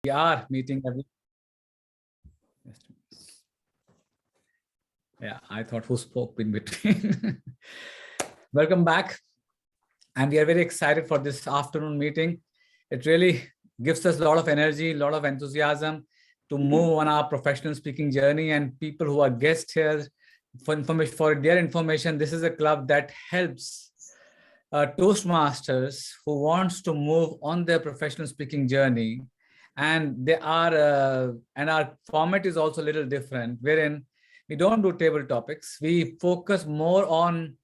We are meeting every. Yeah, I thought who spoke in between. Welcome back. And we are very excited for this afternoon meeting. It really gives us a lot of energy, a lot of enthusiasm to move on our professional speaking journey. And people who are guests here, for their information, this is a club that helps Toastmasters who wants to move on their professional speaking journey. And and our format is also a little different, wherein we don't do table topics. We focus more on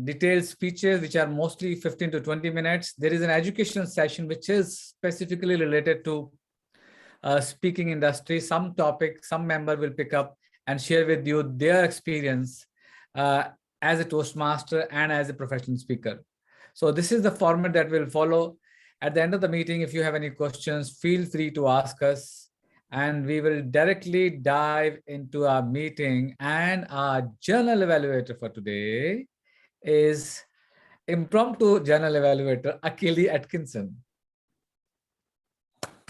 detailed speeches, which are mostly 15 to 20 minutes. There is an educational session, which is specifically related to speaking industry. Some topic, some member will pick up and share with you their experience as a Toastmaster and as a professional speaker. So this is the format that will follow. At the end of the meeting, if you have any questions, feel free to ask us, and we will directly dive into our meeting. And our journal evaluator for today is impromptu journal evaluator, Akili Atkinson.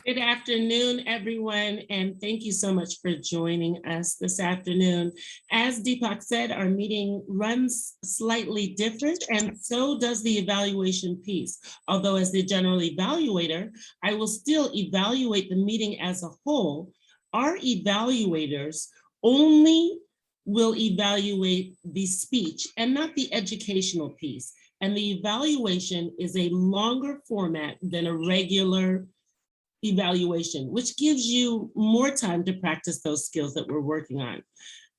Good afternoon, everyone, and thank you so much for joining us this afternoon. As Deepak said, our meeting runs slightly different, and so does the evaluation piece. Although as the general evaluator, I will still evaluate the meeting as a whole. Our evaluators only will evaluate the speech and not the educational piece. And the evaluation is a longer format than a regular evaluation, which gives you more time to practice those skills that we're working on.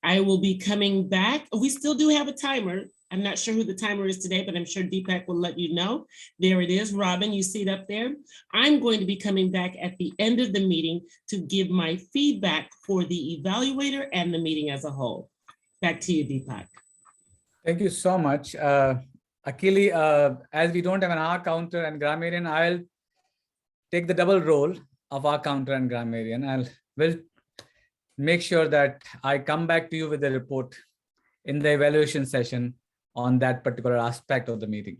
I will be coming back. We still do have a timer. I'm not sure who the timer is today, but I'm sure Deepak will let you know. There it is, Robin, you see it up there. I'm going to be coming back at the end of the meeting to give my feedback for the evaluator and the meeting as a whole. Back to you, Deepak. Thank you so much. Akili, as we don't have an R counter and grammarian, I'll take the double role of our counter and grammarian. Will make sure that I come back to you with a report in the evaluation session on that particular aspect of the meeting.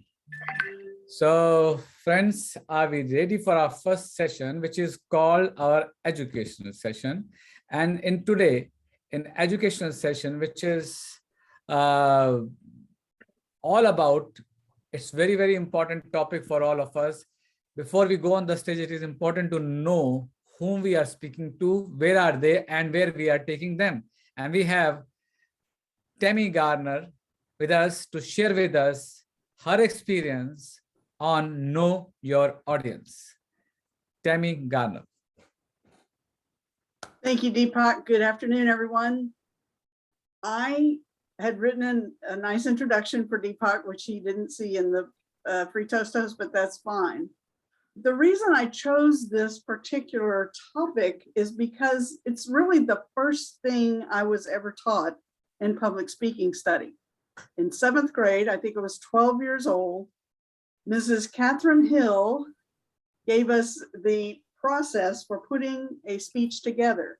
So friends, are we ready for our first session, which is called our educational session? And in educational session, which is all about, it's very, very important topic for all of us. Before we go on the stage, it is important to know whom we are speaking to, where are they, and where we are taking them. And we have Tamesia Garner with us to share with us her experience on Know Your Audience. Tamesia Garner. Thank you, Deepak. Good afternoon, everyone. I had written a nice introduction for Deepak, which he didn't see in the Free Toast Toast, but that's fine. The reason I chose this particular topic is because it's really the first thing I was ever taught in public speaking study. In 7th grade, I think I was 12 years old, Mrs. Catherine Hill gave us the process for putting a speech together.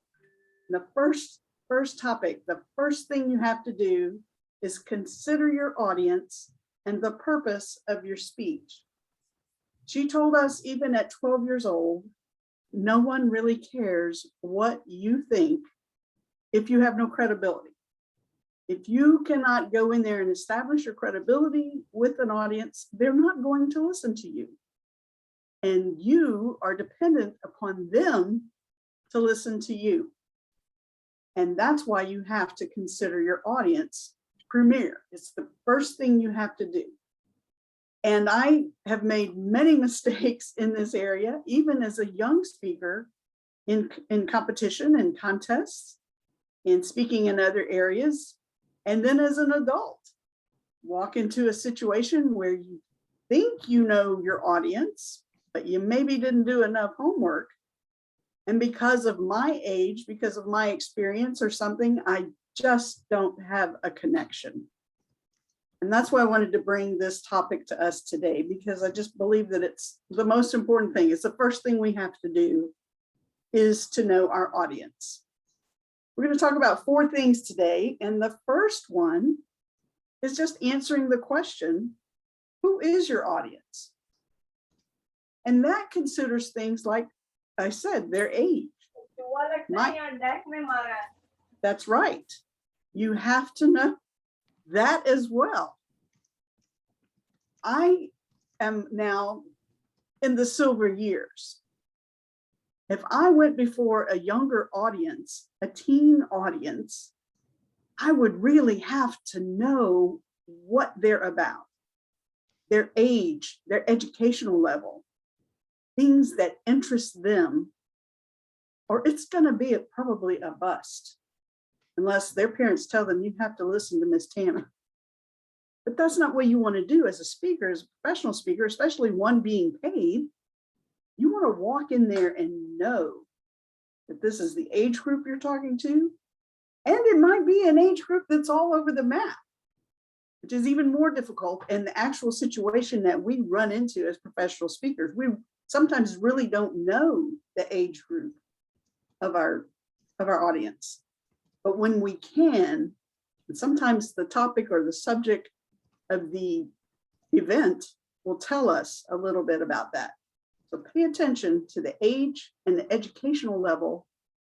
The first topic, the first thing you have to do is consider your audience and the purpose of your speech. She told us, even at 12 years old, no one really cares what you think if you have no credibility. If you cannot go in there and establish your credibility with an audience, they're not going to listen to you. And you are dependent upon them to listen to you. And that's why you have to consider your audience premier. It's the first thing you have to do. And I have made many mistakes in this area, even as a young speaker in competition and contests, in speaking in other areas. And then as an adult, walk into a situation where you think you know your audience, but you maybe didn't do enough homework. And because of my age, because of my experience or something, I just don't have a connection. And that's why I wanted to bring this topic to us today, because I just believe that it's the most important thing. It's the first thing we have to do is to know our audience. We're going to talk about 4 things today. And the first one is just answering the question, who is your audience? And that considers things like I said their age. That's right. You have to know that as well. I am now in the silver years. If I went before a younger audience, a teen audience, I would really have to know what they're about, their age, their educational level, things that interest them, or it's going to be probably a bust, unless their parents tell them you have to listen to Miss Tammy. But that's not what you want to do as a speaker, as a professional speaker, especially one being paid. You want to walk in there and know that this is the age group you're talking to. And it might be an age group that's all over the map, which is even more difficult in the actual situation that we run into as professional speakers. We sometimes really don't know the age group of our audience. But when we can, and sometimes the topic or the subject of the event will tell us a little bit about that. So pay attention to the age and the educational level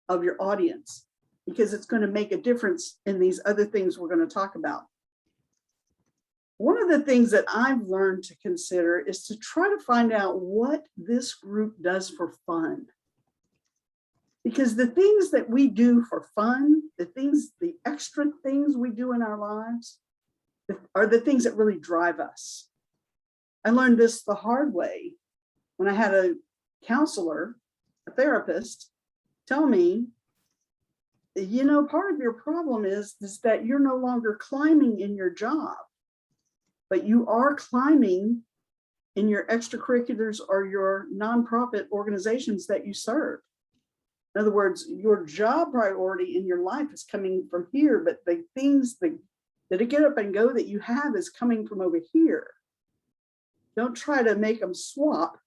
of your audience, because it's going to make a difference in these other things we're going to talk about. One of the things that I've learned to consider is to try to find out what this group does for fun. Because the things that we do for fun, the extra things we do in our lives are the things that really drive us. I learned this the hard way when I had a counselor, a therapist, tell me, you know, part of your problem is that you're no longer climbing in your job, but you are climbing in your extracurriculars or your nonprofit organizations that you serve. In other words, your job priority in your life is coming from here, but the things that get up and go that you have is coming from over here. Don't try to make them swap,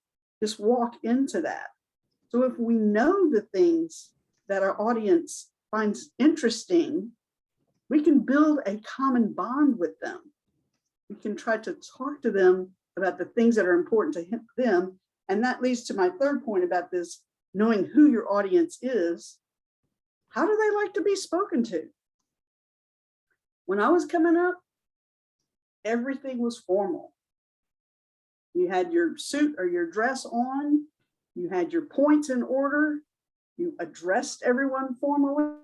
just walk into that. So if we know the things that our audience finds interesting, we can build a common bond with them. We can try to talk to them about the things that are important to them. And that leads to my third point about this, knowing who your audience is. How do they like to be spoken to? When I was coming up, everything was formal. You had your suit or your dress on, you had your points in order, you addressed everyone formally.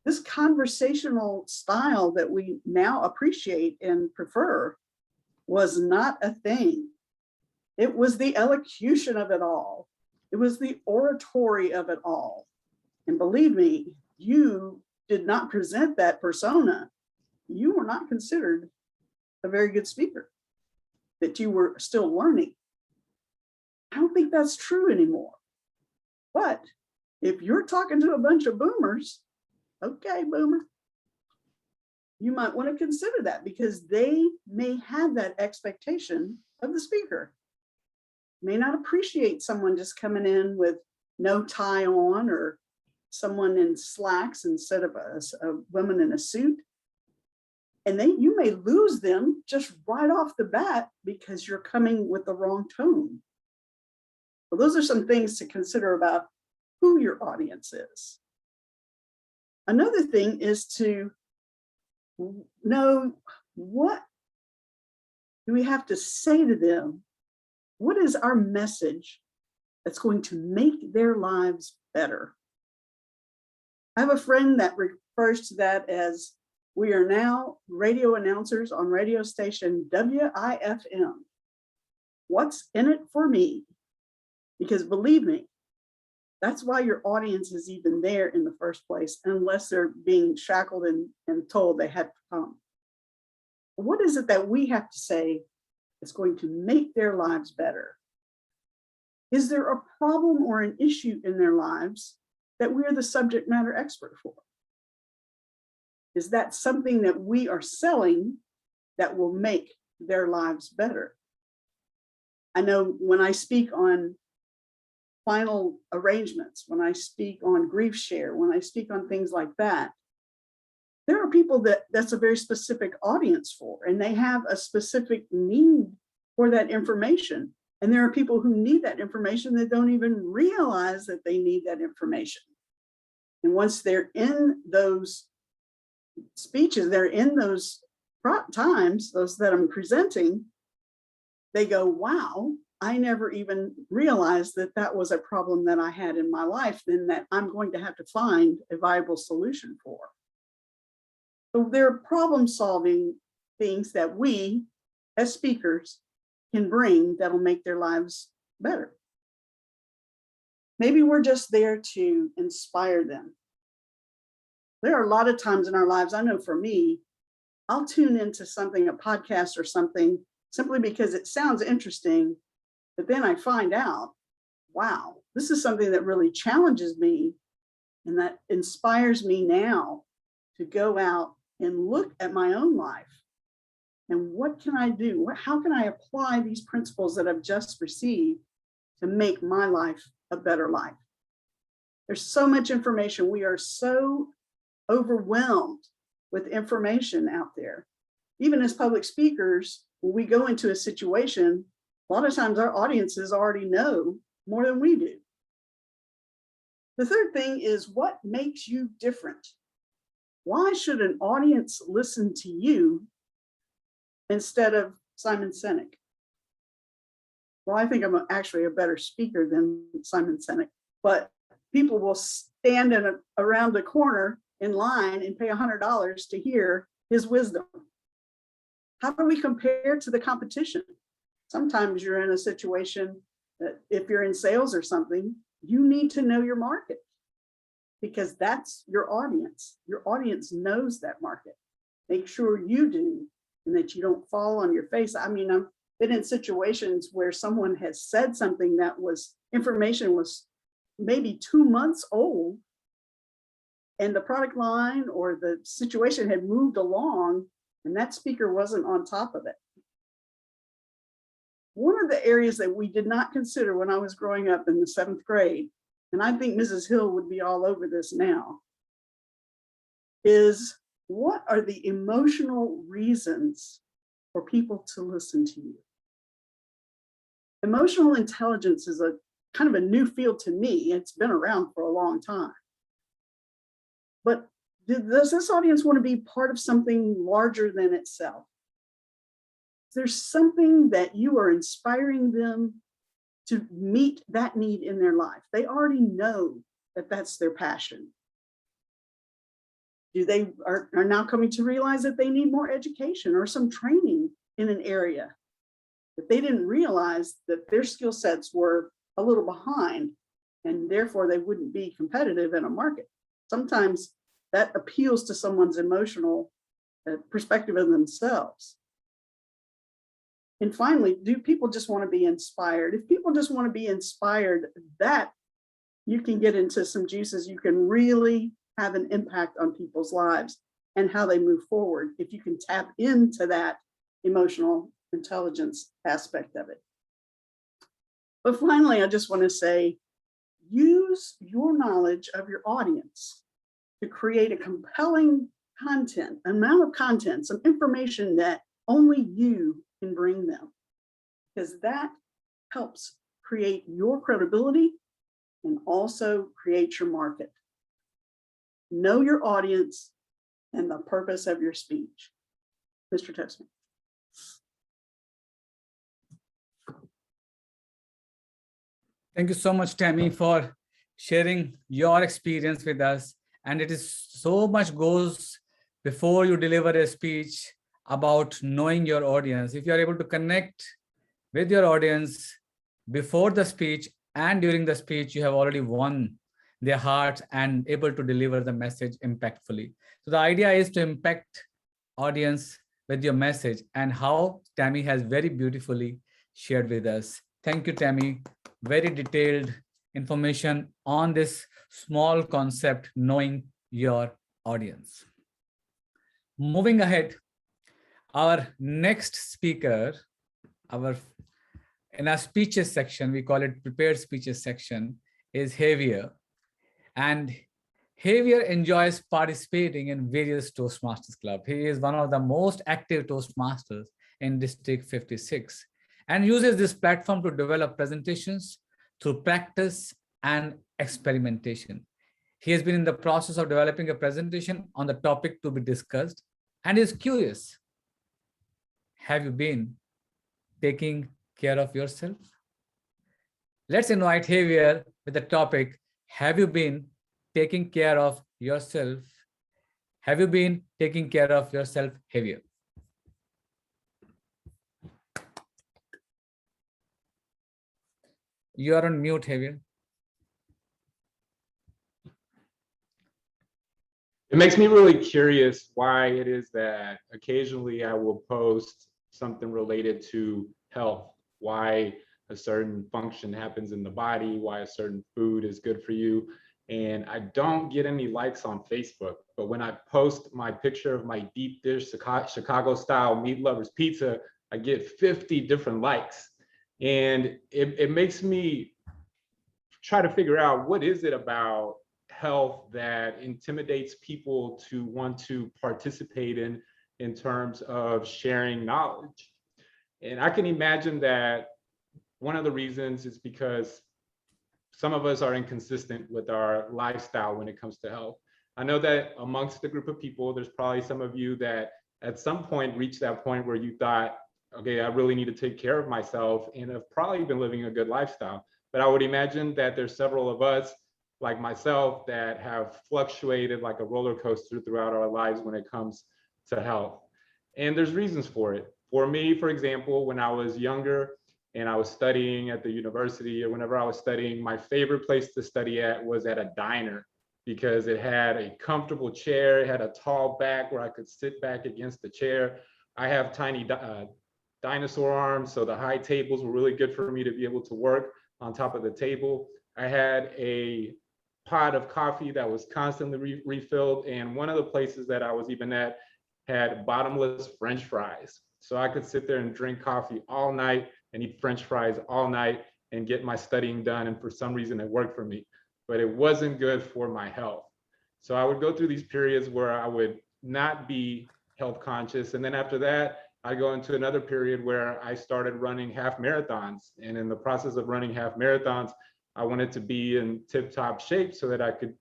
This conversational style that we now appreciate and prefer was not a thing. It was the elocution of it all. It was the oratory of it all. And believe me, you did not present that persona. You were not considered a very good speaker, that you were still learning. I don't think that's true anymore. But if you're talking to a bunch of boomers, okay, boomer, you might want to consider that, because they may have that expectation of the speaker. May not appreciate someone just coming in with no tie on, or someone in slacks instead of a woman in a suit. And you may lose them just right off the bat because you're coming with the wrong tone. Well, those are some things to consider about who your audience is. Another thing is to know, what do we have to say to them? What is our message that's going to make their lives better? I have a friend that refers to that as, we are now radio announcers on radio station WIFM. What's in it for me? Because believe me, that's why your audience is even there in the first place, unless they're being shackled and told they have to come. What is it that we have to say that's going to make their lives better? Is there a problem or an issue in their lives that we're the subject matter expert for? Is that something that we are selling that will make their lives better? I know when I speak on final arrangements, when I speak on grief share, when I speak on things like that, there are people that's a very specific audience for, and they have a specific need for that information. And there are people who need that information that don't even realize that they need that information. And once they're in those speeches, they're in those times, those that I'm presenting, they go, wow, I never even realized that that was a problem that I had in my life, then that I'm going to have to find a viable solution for. So there are problem-solving things that we, as speakers, can bring that'll make their lives better. Maybe we're just there to inspire them. There are a lot of times in our lives, I know for me, I'll tune into something, a podcast or something, simply because it sounds interesting, but then I find out, wow, this is something that really challenges me and that inspires me now to go out and look at my own life. And what can I do? How can I apply these principles that I've just received to make my life a better life? There's so much information. We are so overwhelmed with information out there. Even as public speakers, when we go into a situation, a lot of times our audiences already know more than we do. The third thing is, what makes you different? Why should an audience listen to you instead of Simon Sinek? Well, I think I'm actually a better speaker than Simon Sinek, but people will stand around the corner in line and pay $100 to hear his wisdom. How do we compare to the competition? Sometimes you're in a situation that if you're in sales or something, you need to know your market because that's your audience. Your audience knows that market. Make sure you do and that you don't fall on your face. I mean, I've been in situations where someone has said something that information was maybe 2 months old, and the product line or the situation had moved along and that speaker wasn't on top of it. One of the areas that we did not consider when I was growing up in the 7th grade, and I think Mrs. Hill would be all over this now, is what are the emotional reasons for people to listen to you? Emotional intelligence is a kind of a new field to me. It's been around for a long time. But does this audience want to be part of something larger than itself? There's something that you are inspiring them to meet that need in their life. They already know that that's their passion. They are now coming to realize that they need more education or some training in an area that they didn't realize that their skill sets were a little behind and therefore they wouldn't be competitive in a market. Sometimes that appeals to someone's emotional perspective of themselves. And finally, do people just want to be inspired? If people just want to be inspired, that you can get into some juices. You can really have an impact on people's lives and how they move forward if you can tap into that emotional intelligence aspect of it. But finally, I just want to say, use your knowledge of your audience to create a compelling content, amount of content, some information that only you can bring them, because that helps create your credibility and also create your market. Know your audience and the purpose of your speech. Mr. Toastman. Thank you so much, Tammy, for sharing your experience with us. And it is so much goes before you deliver a speech about knowing your audience. If you are able to connect with your audience before the speech and during the speech, you have already won their hearts and able to deliver the message impactfully. So the idea is to impact audience with your message, and how Tammy has very beautifully shared with us. Thank you, Tammy. Very detailed information on this small concept, knowing your audience. Moving ahead, our next speaker, in our speeches section, we call it prepared speeches section, is Javier. And Javier enjoys participating in various Toastmasters Club. He is one of the most active Toastmasters in District 56. and uses this platform to develop presentations through practice and experimentation. He has been in the process of developing a presentation on the topic to be discussed and is curious. Have you been taking care of yourself? Let's invite Javier with the topic, have you been taking care of yourself? Have you been taking care of yourself, Javier? You are on mute, Javier. It makes me really curious why it is that occasionally I will post something related to health, why a certain function happens in the body, why a certain food is good for you. And I don't get any likes on Facebook, but when I post my picture of my deep dish Chicago style meat lovers pizza, I get 50 different likes. And it makes me try to figure out, what is it about health that intimidates people to want to participate in terms of sharing knowledge? And I can imagine that one of the reasons is because some of us are inconsistent with our lifestyle when it comes to health. I know that amongst the group of people, there's probably some of you that at some point reached that point where you thought, okay, I really need to take care of myself, and have probably been living a good lifestyle. But I would imagine that there's several of us, like myself, that have fluctuated like a roller coaster throughout our lives when it comes to health. And there's reasons for it. For me, for example, when I was younger and I was studying at the university, or whenever I was studying, my favorite place to study at was at a diner, because it had a comfortable chair, it had a tall back where I could sit back against the chair. I have tiny dinosaur arms, so the high tables were really good for me to be able to work on top of the table. I had a pot of coffee that was constantly refilled, and one of the places that I was even at had bottomless French fries. So I could sit there and drink coffee all night and eat French fries all night and get my studying done, and for some reason it worked for me, but it wasn't good for my health. So I would go through these periods where I would not be health conscious, and then after that, I go into another period where I started running half marathons. And in the process of running half marathons, I wanted to be in tip-top shape so that I could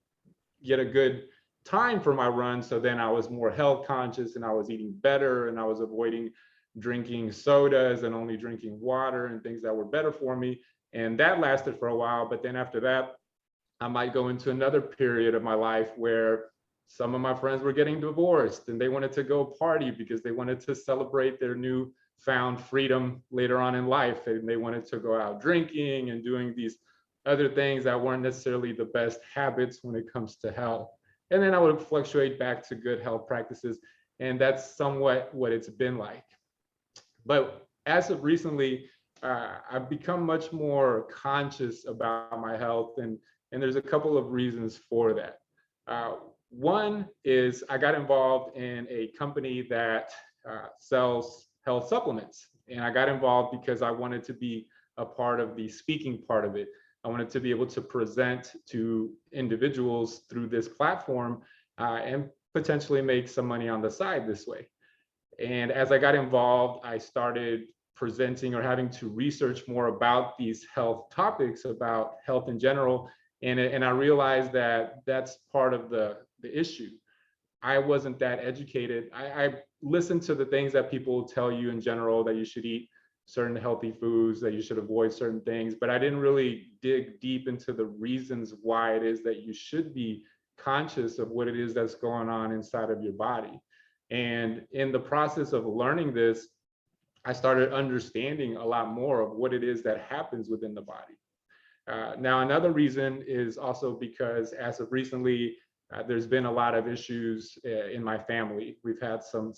get a good time for my run. So then I was more health conscious, and I was eating better, and I was avoiding drinking sodas and only drinking water and things that were better for me. And that lasted for a while. But then after that, I might go into another period of my life where some of my friends were getting divorced and they wanted to go party because they wanted to celebrate their new found freedom later on in life. And they wanted to go out drinking and doing these other things that weren't necessarily the best habits when it comes to health. And then I would fluctuate back to good health practices. And that's somewhat what it's been like. But as of recently, I've become much more conscious about my health. And there's a couple of reasons for that. One is I got involved in a company that sells health supplements. And I got involved because I wanted to be a part of the speaking part of it. I wanted to be able to present to individuals through this platform and potentially make some money on the side this way. And as I got involved, I started presenting or having to research more about these health topics, about health in general. And I realized that that's part of the issue. I wasn't that educated. I listened to the things that people tell you in general, that you should eat certain healthy foods, that you should avoid certain things, but I didn't really dig deep into the reasons why it is that you should be conscious of what it is that's going on inside of your body. And in the process of learning this, I started understanding a lot more of what it is that happens within the body. Now, another reason is also because as of recently, there's been a lot of issues in my family. We've had some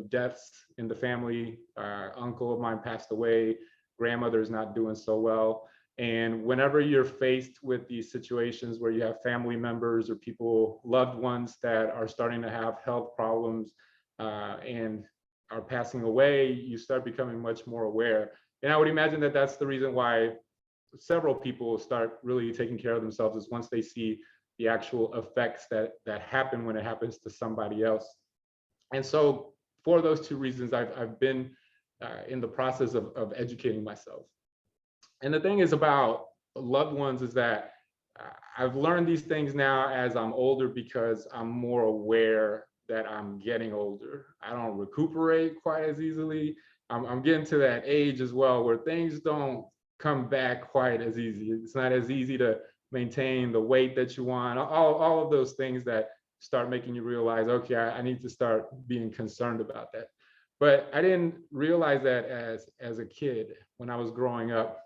deaths in the family. Uncle of mine passed away. Grandmother's not doing so well. And whenever you're faced with these situations where you have family members or people, loved ones that are starting to have health problems and are passing away, you start becoming much more aware. And I would imagine that that's the reason why several people start really taking care of themselves, is once they see the actual effects that happen when it happens to somebody else. And so for those two reasons, I've been in the process of educating myself. And the thing is about loved ones is that I've learned these things now as I'm older because I'm more aware that I'm getting older. I don't recuperate quite as easily. I'm getting to that age as well where things don't come back quite as easy. It's not as easy to maintain the weight that you want, all of those things that start making you realize, okay, I need to start being concerned about that. But I didn't realize that as a kid when I was growing up,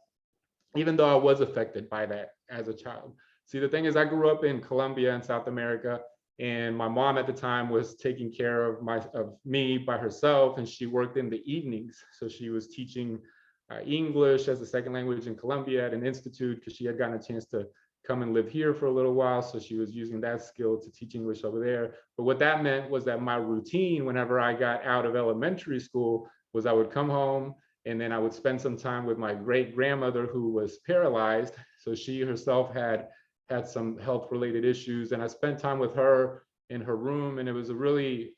even though I was affected by that as a child. See, the thing is, I grew up in Colombia in South America, and my mom at the time was taking care of me by herself, and she worked in the evenings. So she was teaching English as a second language in Colombia at an institute because she had gotten a chance to come and live here for a little while. So she was using that skill to teach English over there. But what that meant was that my routine whenever I got out of elementary school was I would come home, and then I would spend some time with my great grandmother who was paralyzed. So she herself had some health related issues, and I spent time with her in her room, and it was a really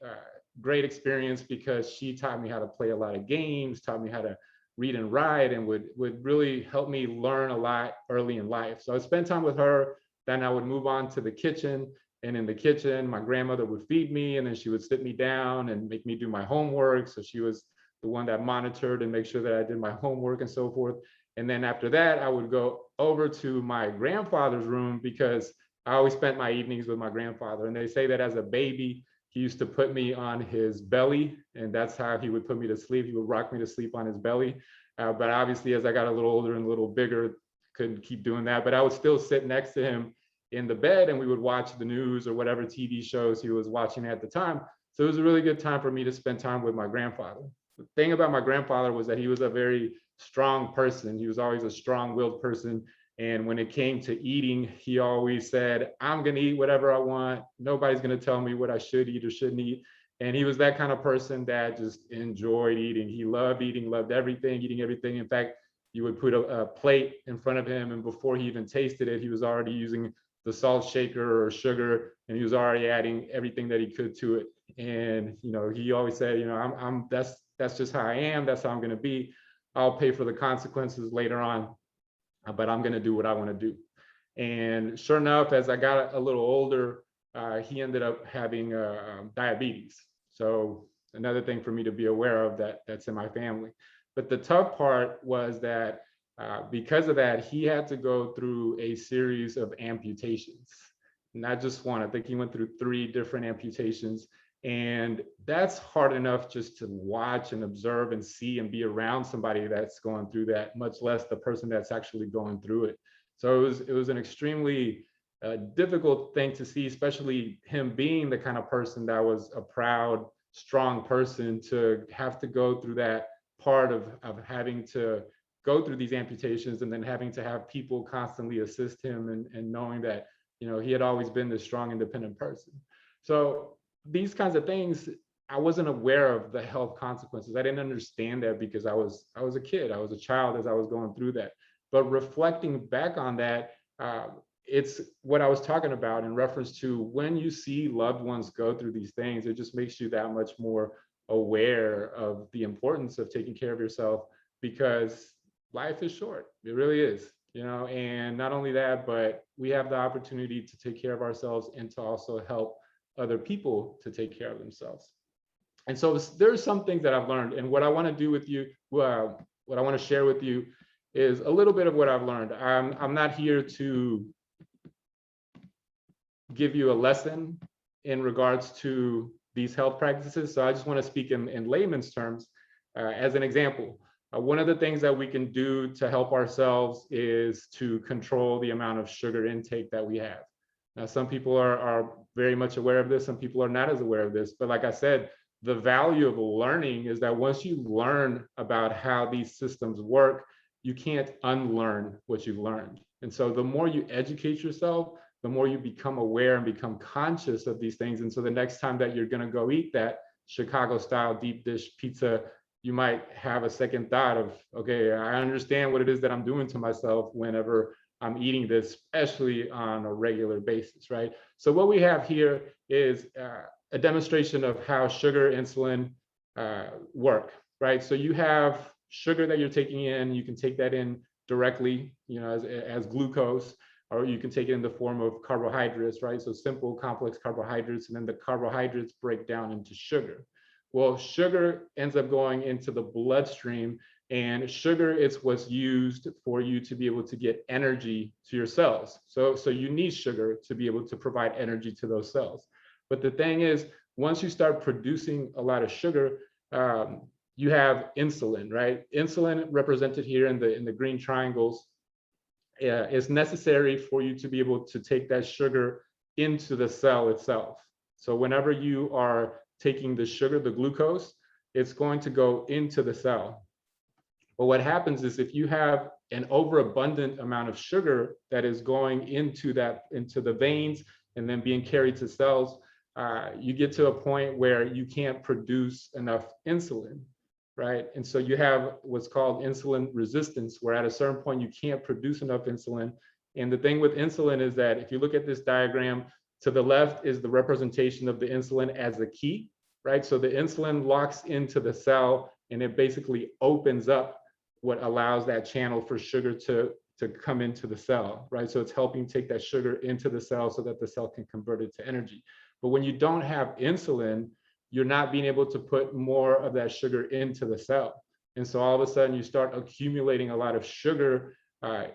great experience because she taught me how to play a lot of games, taught me how to read and write, and would really help me learn a lot early in life. So I spent time with her, then I would move on to the kitchen, and in the kitchen my grandmother would feed me, and then she would sit me down and make me do my homework. So she was the one that monitored and make sure that I did my homework and so forth. And then after that, I would go over to my grandfather's room because I always spent my evenings with my grandfather. And they say that as a baby, he used to put me on his belly, and that's how he would put me to sleep. He would rock me to sleep on his belly. But obviously, as I got a little older and a little bigger, couldn't keep doing that. But I would still sit next to him in the bed, and we would watch the news or whatever TV shows he was watching at the time. So it was a really good time for me to spend time with my grandfather. The thing about my grandfather was that he was a very strong person. He was always a strong-willed person. And when it came to eating, he always said, I'm going to eat whatever I want. Nobody's going to tell me what I should eat or shouldn't eat. And he was that kind of person that just enjoyed eating. He loved eating, loved everything, eating everything. In fact, you would put a plate in front of him, and before he even tasted it, he was already using the salt shaker or sugar, and he was already adding everything that he could to it. And he always said, that's just how I am. That's how I'm going to be. I'll pay for the consequences later on, but I'm going to do what I want to do. And sure enough, as I got a little older, he ended up having diabetes. So another thing for me to be aware of that's in my family. But the tough part was that because of that, he had to go through a series of amputations, not just one. I think he went through 3 different amputations. And that's hard enough just to watch and observe and see and be around somebody that's going through that, much less the person that's actually going through it. So it was an extremely difficult thing to see, especially him being the kind of person that was a proud, strong person, to have to go through that part of having to go through these amputations, and then having to have people constantly assist him, and knowing that he had always been this strong, independent person. So these kinds of things, I wasn't aware of the health consequences. I didn't understand that because I was a kid, I was a child as I was going through that. But reflecting back on that, it's what I was talking about in reference to when you see loved ones go through these things, it just makes you that much more aware of the importance of taking care of yourself, because life is short. It really is, and not only that, but we have the opportunity to take care of ourselves and to also help other people to take care of themselves. And so there's some things that I've learned, and what I want to do with you, what I want to share with you is a little bit of what I've learned. I'm not here to give you a lesson in regards to these health practices. So I just want to speak in layman's terms as an example. One of the things that we can do to help ourselves is to control the amount of sugar intake that we have. Now, some people are very much aware of this, some people are not as aware of this, but like I said, the value of learning is that once you learn about how these systems work, you can't unlearn what you've learned. And so the more you educate yourself, the more you become aware and become conscious of these things. And so the next time that you're going to go eat that Chicago style deep dish pizza, you might have a second thought of, okay, I understand what it is that I'm doing to myself whenever I'm eating this, especially on a regular basis, right? So what we have here is a demonstration of how sugar, insulin work, right? So you have sugar that you're taking in, you can take that in directly, you know, as glucose, or you can take it in the form of carbohydrates, right? So simple, complex carbohydrates, and then the carbohydrates break down into sugar. Well, sugar ends up going into the bloodstream, and sugar is what's used for you to be able to get energy to your cells. So you need sugar to be able to provide energy to those cells. But the thing is, once you start producing a lot of sugar, you have insulin, right? Insulin represented here in the green triangles is necessary for you to be able to take that sugar into the cell itself. So whenever you are taking the sugar, the glucose, it's going to go into the cell. But what happens is if you have an overabundant amount of sugar that is going into the veins and then being carried to cells, you get to a point where you can't produce enough insulin, right? And so you have what's called insulin resistance, where at a certain point you can't produce enough insulin. And the thing with insulin is that if you look at this diagram, to the left is the representation of the insulin as a key, right? So the insulin locks into the cell and it basically opens up what allows that channel for sugar to come into the cell, right? So it's helping take that sugar into the cell so that the cell can convert it to energy. But when you don't have insulin, you're not being able to put more of that sugar into the cell. And so all of a sudden you start accumulating a lot of sugar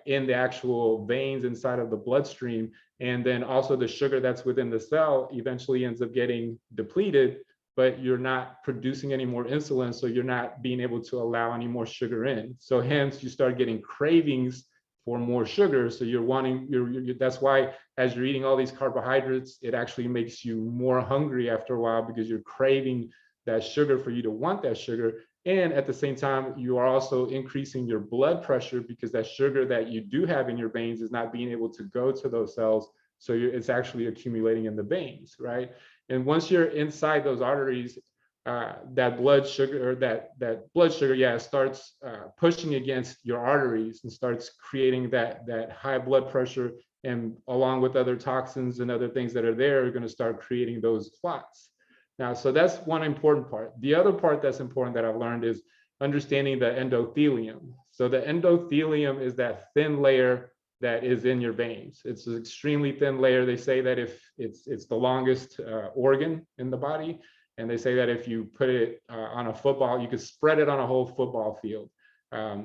in the actual veins inside of the bloodstream. And then also the sugar that's within the cell eventually ends up getting depleted, but you're not producing any more insulin. So you're not being able to allow any more sugar in. So hence you start getting cravings for more sugar. So you're wanting, that's why as you're eating all these carbohydrates, it actually makes you more hungry after a while because you're craving that sugar for you to want that sugar. And at the same time, you are also increasing your blood pressure because that sugar that you do have in your veins is not being able to go to those cells. So it's actually accumulating in the veins, right? And once you're inside those arteries, that blood sugar, starts pushing against your arteries and starts creating that high blood pressure. And along with other toxins and other things that are there, are going to start creating those clots. Now, so that's one important part. The other part that's important that I've learned is understanding the endothelium. So the endothelium is that thin layer that is in your veins. It's an extremely thin layer. They say that if it's the longest organ in the body, and they say that if you put it on a football, you could spread it on a whole football field.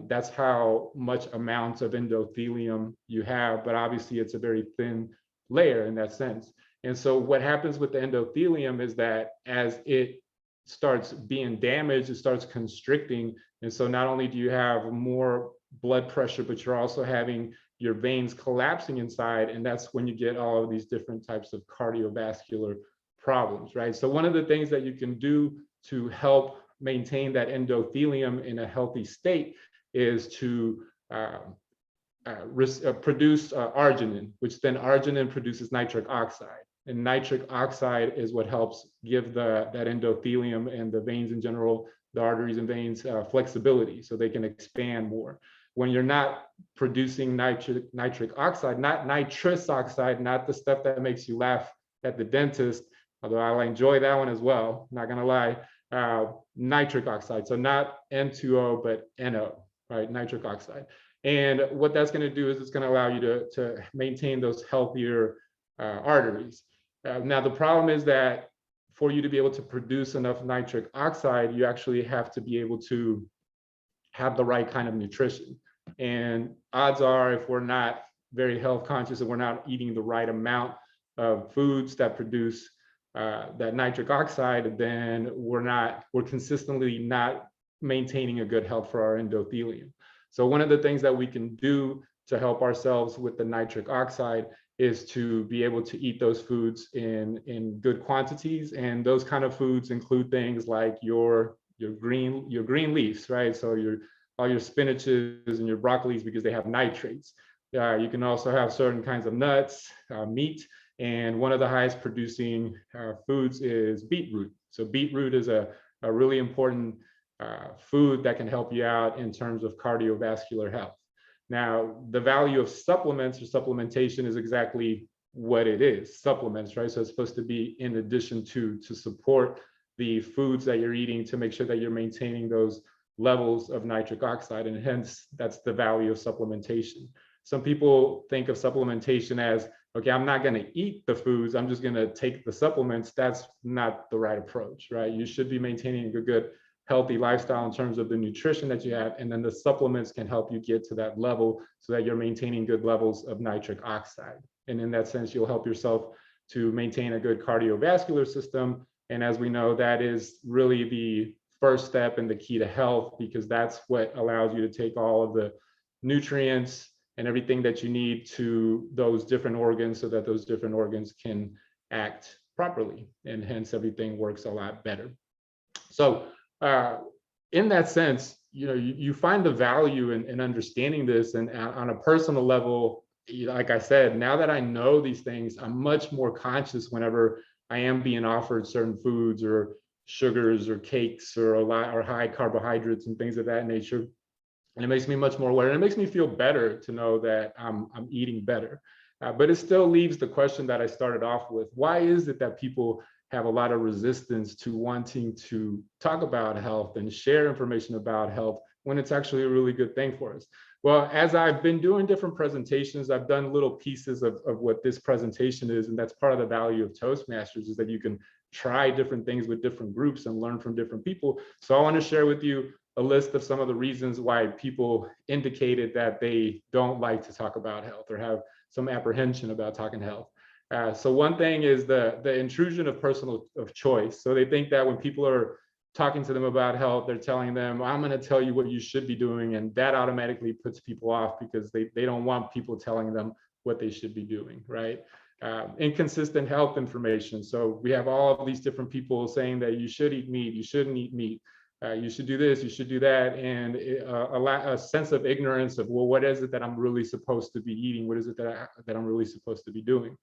That's how much amounts of endothelium you have, but obviously it's a very thin layer in that sense. And so what happens with the endothelium is that as it starts being damaged, it starts constricting. And so not only do you have more blood pressure, but you're also having your veins collapsing inside. And that's when you get all of these different types of cardiovascular problems, right? So one of the things that you can do to help maintain that endothelium in a healthy state is to produce arginine, which then arginine produces nitric oxide. And nitric oxide is what helps give that endothelium and the veins in general, the arteries and veins, flexibility so they can expand more. When you're not producing nitric oxide, not nitrous oxide, not the stuff that makes you laugh at the dentist, although I'll enjoy that one as well, not gonna lie, nitric oxide. So not N2O, but NO, right, nitric oxide. And what that's gonna do is it's gonna allow you to maintain those healthier arteries. Now, the problem is that for you to be able to produce enough nitric oxide, you actually have to be able to have the right kind of nutrition. And odds are, if we're not very health conscious and we're not eating the right amount of foods that produce that nitric oxide, then we're consistently not maintaining a good health for our endothelium. So one of the things that we can do to help ourselves with the nitric oxide is to be able to eat those foods in good quantities. And those kind of foods include things like your green leaves, right? So all your spinaches and your broccolis, because they have nitrates. You can also have certain kinds of nuts, meat, and one of the highest producing foods is beetroot. So beetroot is a really important food that can help you out in terms of cardiovascular health. Now, the value of supplements or supplementation is exactly what it is, supplements, right? So it's supposed to be in addition to support the foods that you're eating to make sure that you're maintaining those levels of nitric oxide, and hence that's the value of supplementation. Some people think of supplementation as, okay, I'm not going to eat the foods, I'm just going to take the supplements. That's not the right approach, right? You should be maintaining a good, healthy lifestyle in terms of the nutrition that you have, and then the supplements can help you get to that level so that you're maintaining good levels of nitric oxide. And in that sense, you'll help yourself to maintain a good cardiovascular system. And as we know, that is really the first step and the key to health, because that's what allows you to take all of the nutrients and everything that you need to those different organs so that those different organs can act properly. And hence everything works a lot better. So in that sense, you find the value in understanding this. And on a personal level, like I said, now that I know these things, I'm much more conscious whenever I am being offered certain foods or sugars or cakes or high carbohydrates and things of that nature. And it makes me much more aware, and it makes me feel better to know that I'm eating better. But it still leaves the question that I started off with. Why is it that people have a lot of resistance to wanting to talk about health and share information about health when it's actually a really good thing for us? Well, as I've been doing different presentations, I've done little pieces of what this presentation is, and that's part of the value of Toastmasters, is that you can try different things with different groups and learn from different people. So I want to share with you a list of some of the reasons why people indicated that they don't like to talk about health or have some apprehension about talking health. So one thing is the intrusion of personal choice. So they think that when people are talking to them about health, they're telling them, I'm going to tell you what you should be doing. And that automatically puts people off because they don't want people telling them what they should be doing, right? Inconsistent health information. So we have all of these different people saying that you should eat meat, you shouldn't eat meat. You should do this, you should do that. And a sense of ignorance of, well, what is it that I'm really supposed to be eating? What is it that I'm really supposed to be doing?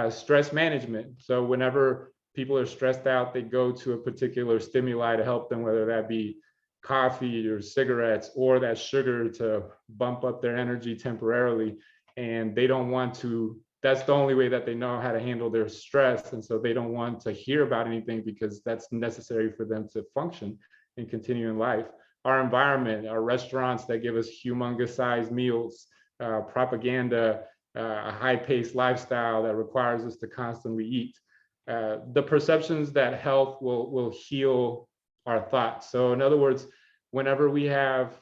Stress management. So whenever people are stressed out, they go to a particular stimuli to help them, whether that be coffee or cigarettes or that sugar to bump up their energy temporarily. And they don't want to, that's the only way that they know how to handle their stress. And so they don't want to hear about anything because that's necessary for them to function and continue in life. Our environment, our restaurants that give us humongous sized meals, propaganda, a high-paced lifestyle that requires us to constantly eat. The perceptions that health will heal our thoughts. So in other words, whenever we have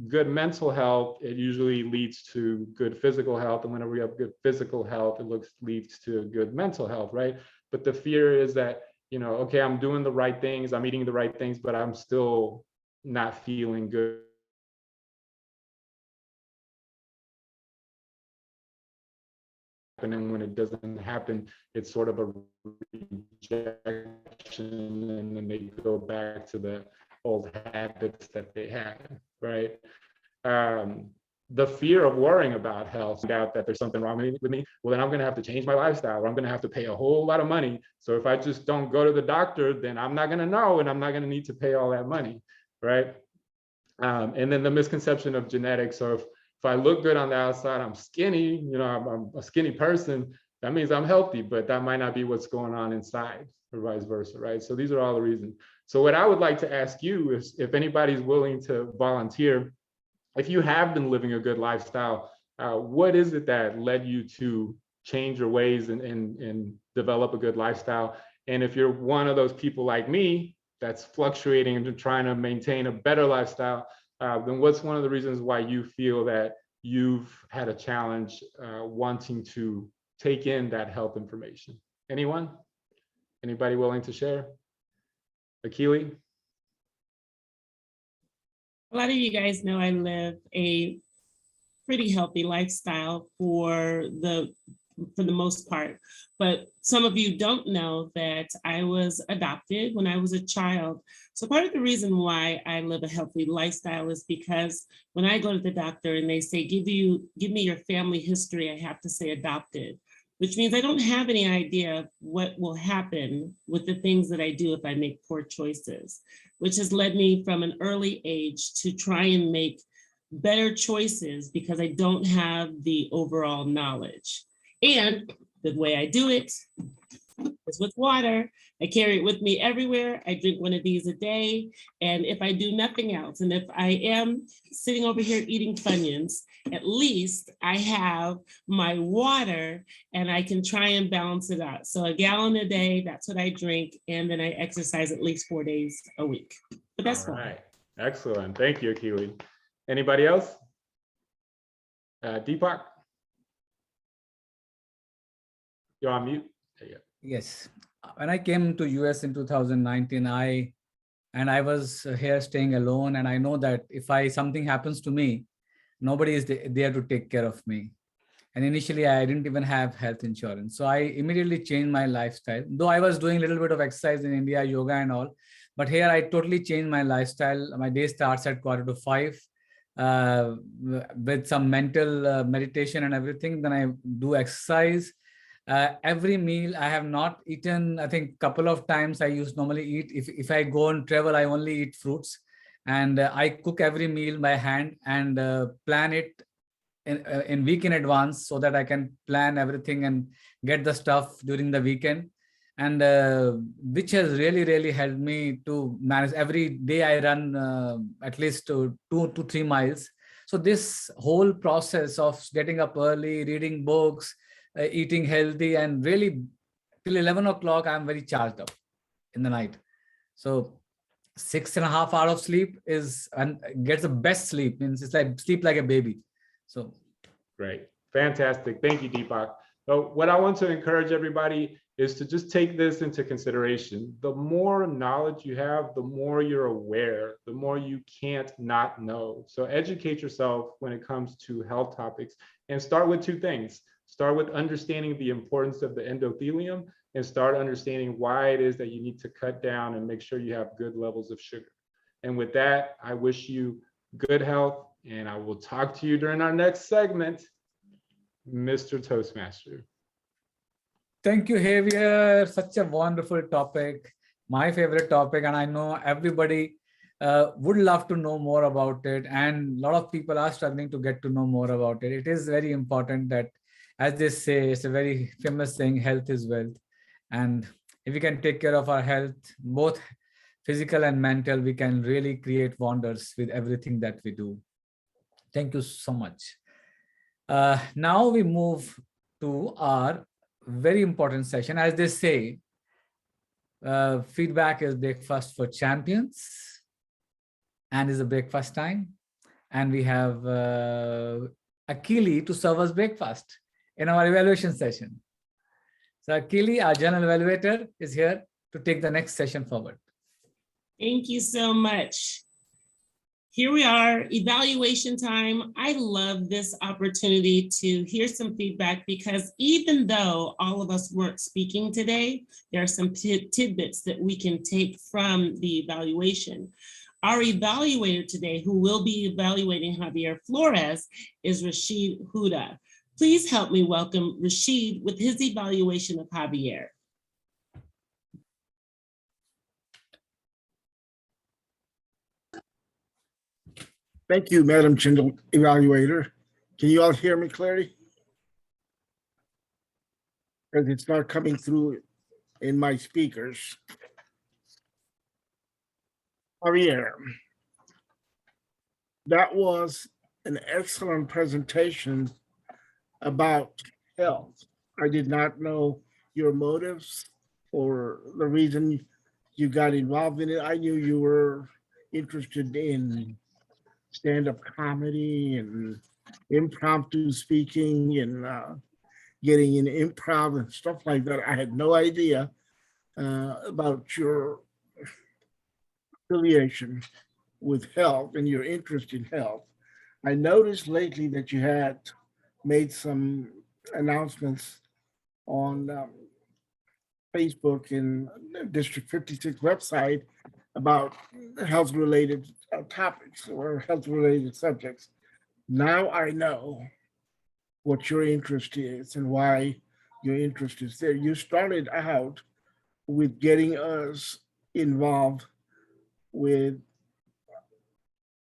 good mental health, it usually leads to good physical health. And whenever we have good physical health, it leads to good mental health, right? But the fear is that, okay, I'm doing the right things, I'm eating the right things, but I'm still not feeling good. And when it doesn't happen, it's sort of a rejection, and then they go back to the old habits that they had, right? The fear of worrying about health, doubt that there's something wrong with me, well, then I'm going to have to change my lifestyle, or I'm going to have to pay a whole lot of money. So if I just don't go to the doctor, then I'm not going to know, and I'm not going to need to pay all that money, right? And then the misconception of genetics. So if I look good on the outside, I'm skinny, I'm a skinny person, that means I'm healthy, but that might not be what's going on inside, or vice versa, right? So these are all the reasons. So what I would like to ask you is, if anybody's willing to volunteer, if you have been living a good lifestyle, what is it that led you to change your ways and develop a good lifestyle? And if you're one of those people like me that's fluctuating and trying to maintain a better lifestyle, then what's one of the reasons why you feel that you've had a challenge wanting to take in that health information? Anyone? Anybody willing to share? Akili? A lot of you guys know I live a pretty healthy lifestyle for the most part, but some of you don't know that I was adopted when I was a child. So part of the reason why I live a healthy lifestyle is because when I go to the doctor and they say, give me your family history, I have to say adopted, which means I don't have any idea what will happen with the things that I do if I make poor choices, which has led me from an early age to try and make better choices because I don't have the overall knowledge. And the way I do it It's with water. I carry it with me everywhere. I drink one of these a day. And if I do nothing else, and if I am sitting over here eating Funyuns, at least I have my water and I can try and balance it out. So a gallon a day, that's what I drink. And then I exercise at least 4 days a week. But that's All fine. right. Excellent. Thank you, Akili. Anybody else? Deepak? You're on mute. There you go. Yes. When I came to US in 2019, I was here staying alone. And I know that if something happens to me, nobody is there to take care of me. And initially I didn't even have health insurance. So I immediately changed my lifestyle. Though I was doing a little bit of exercise in India, yoga and all, but here I totally changed my lifestyle. My day starts at 4:45 with some mental meditation and everything. Then I do exercise. Every meal I have not eaten, I think couple of times I normally eat. If I go on travel, I only eat fruits. And I cook every meal by hand and plan it in week in advance so that I can plan everything and get the stuff during the weekend. And which has really helped me to manage. Every day I run at least 2 to 3 miles. So this whole process of getting up early, reading books, eating healthy, and really till 11 o'clock, I'm very charged up in the night. So 6.5 hours of sleep and gets the best sleep, means it's like sleep like a baby. So Great. Fantastic. Thank you, Deepak. So what I want to encourage everybody is to just take this into consideration. The more knowledge you have, the more you're aware, the more you can't not know. So educate yourself when it comes to health topics, and start with 2 things. Start with understanding the importance of the endothelium, and start understanding why it is that you need to cut down and make sure you have good levels of sugar. And with that, I wish you good health, and I will talk to you during our next segment, Mr. Toastmaster. thank you, Javier. Such a wonderful topic, my favorite topic, and I know everybody would love to know more about it. And a lot of people are struggling to get to know more about it. It is very important that, as they say, it's a very famous saying, health is wealth. And if we can take care of our health, both physical and mental, we can really create wonders with everything that we do. Thank you so much. Now we move to our very important session. As they say, feedback is breakfast for champions, and is a breakfast time. And we have Akili to serve us breakfast in our evaluation session. So Akili, our general evaluator, is here to take the next session forward. Thank you so much. Here we are, evaluation time. I love this opportunity to hear some feedback, because even though all of us weren't speaking today, there are some tidbits that we can take from the evaluation. Our evaluator today, who will be evaluating Javier Florez, is Rashid Huda. Please help me welcome Rashid with his evaluation of Javier. Thank you, Madam General Evaluator. Can you all hear me clearly? Because it's not coming through in my speakers. Javier, that was an excellent presentation about health. I did not know your motives or the reason you got involved in it. I knew you were interested in stand-up comedy and impromptu speaking and getting in improv and stuff like that. I had no idea about your affiliation with health and your interest in health. I noticed lately that you had made some announcements on Facebook and District 56 website about health-related topics or health-related subjects. Now I know what your interest is and why your interest is there. You started out with getting us involved with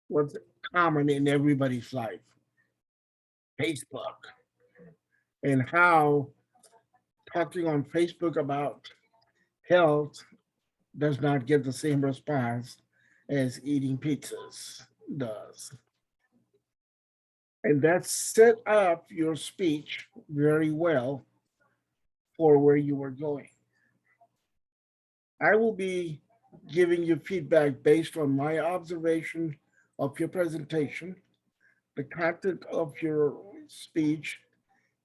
what's common in everybody's life, Facebook, and how talking on Facebook about health does not get the same response as eating pizzas does. And that set up your speech very well for where you were going. I will be giving you feedback based on my observation of your presentation, the content of your speech,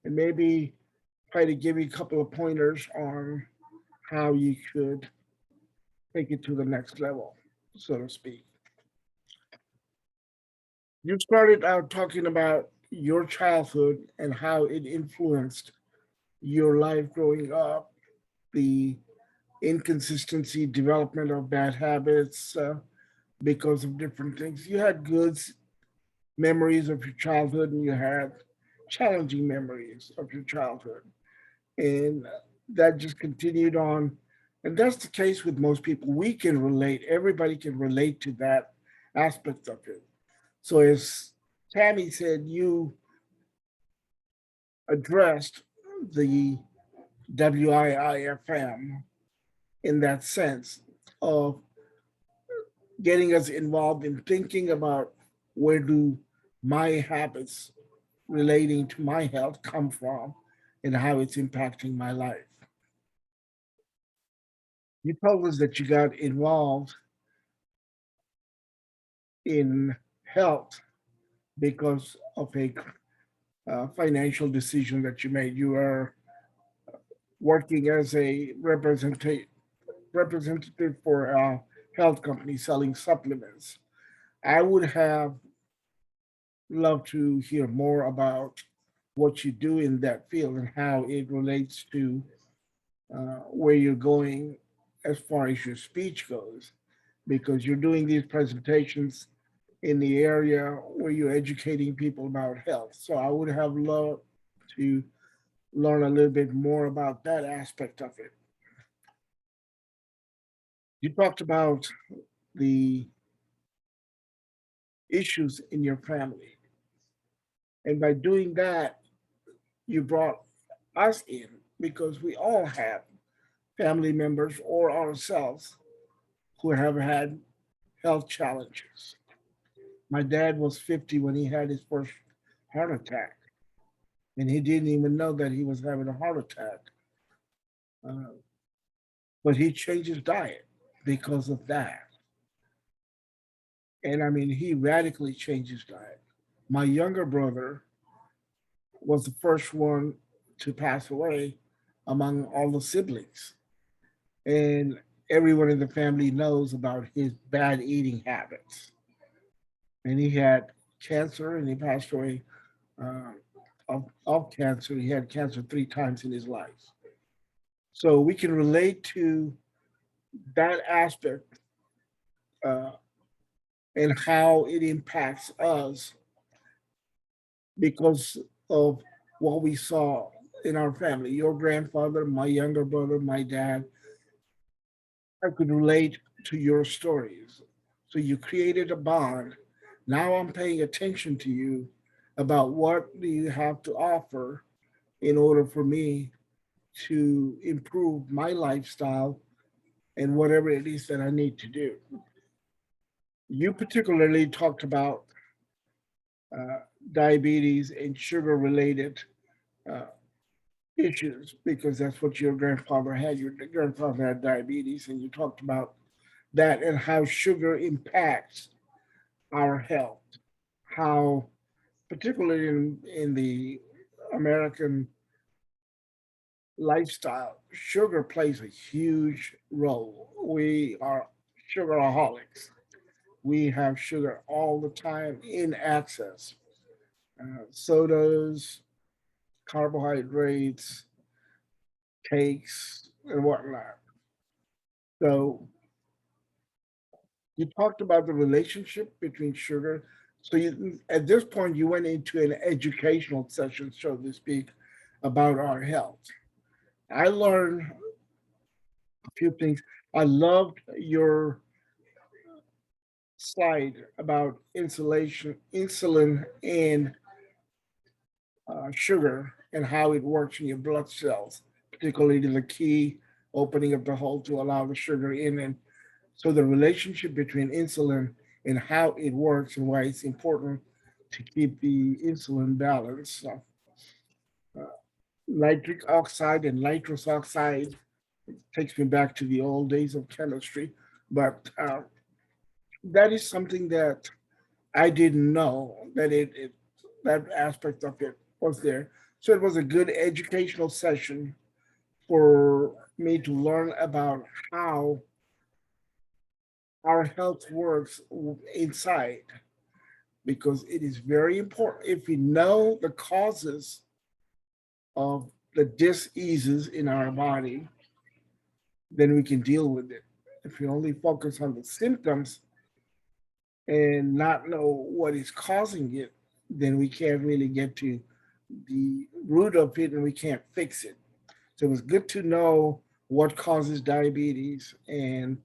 and maybe try to give you a couple of pointers on how you could take it to the next level, so to speak. You started out talking about your childhood and how it influenced your life growing up, the inconsistency, development of bad habits because of different things. You had good memories of your childhood and you had challenging memories of your childhood. And that just continued on. And that's the case with most people. We can relate, everybody can relate to that aspect of it. So as Tammy said, you addressed the WIIFM in that sense of getting us involved in thinking about where do my habits relating to my health come from and how it's impacting my life. You told us that you got involved in health because of a financial decision that you made. You are working as a representative for a health company selling supplements. I would have loved to hear more about what you do in that field and how it relates to where you're going as far as your speech goes, because you're doing these presentations in the area where you're educating people about health. So I would have loved to learn a little bit more about that aspect of it. You talked about the issues in your family. And by doing that, you brought us in because we all have family members or ourselves who have had health challenges. My dad was 50 when he had his first heart attack, and he didn't even know that he was having a heart attack. But he changed his diet because of that. And I mean, he radically changed his diet. My younger brother was the first one to pass away among all the siblings. And everyone in the family knows about his bad eating habits. And he had cancer and he passed away of cancer. He had cancer 3 times in his life. So we can relate to that aspect and how it impacts us because of what we saw in our family. Your grandfather, my younger brother, my dad, I could relate to your stories. So you created a bond. Now I'm paying attention to you about what do you have to offer in order for me to improve my lifestyle and whatever it is that I need to do. You particularly talked about diabetes and sugar related issues because that's what your grandfather had. Your grandfather had diabetes, and you talked about that and how sugar impacts our health. How, particularly in the American lifestyle, sugar plays a huge role. We are sugaraholics. We have sugar all the time in excess. Sodas, carbohydrates, cakes, and whatnot. So you talked about the relationship between sugar. So you, at this point, you went into an educational session, so to speak, about our health. I learned a few things. I loved your slide about insulin and sugar and how it works in your blood cells. particularly the key opening of the hole to allow the sugar in. And so the relationship between insulin and how it works and why it's important to keep the insulin balanced. So, nitric oxide and nitrous oxide takes me back to the old days of chemistry, but that is something that I didn't know that that aspect of it was there. So it was a good educational session for me to learn about how our health works inside, because it is very important. If we know the causes of the diseases in our body, then we can deal with it. If we only focus on the symptoms and not know what is causing it, then we can't really get to the root of it and we can't fix it. So it was good to know what causes diabetes and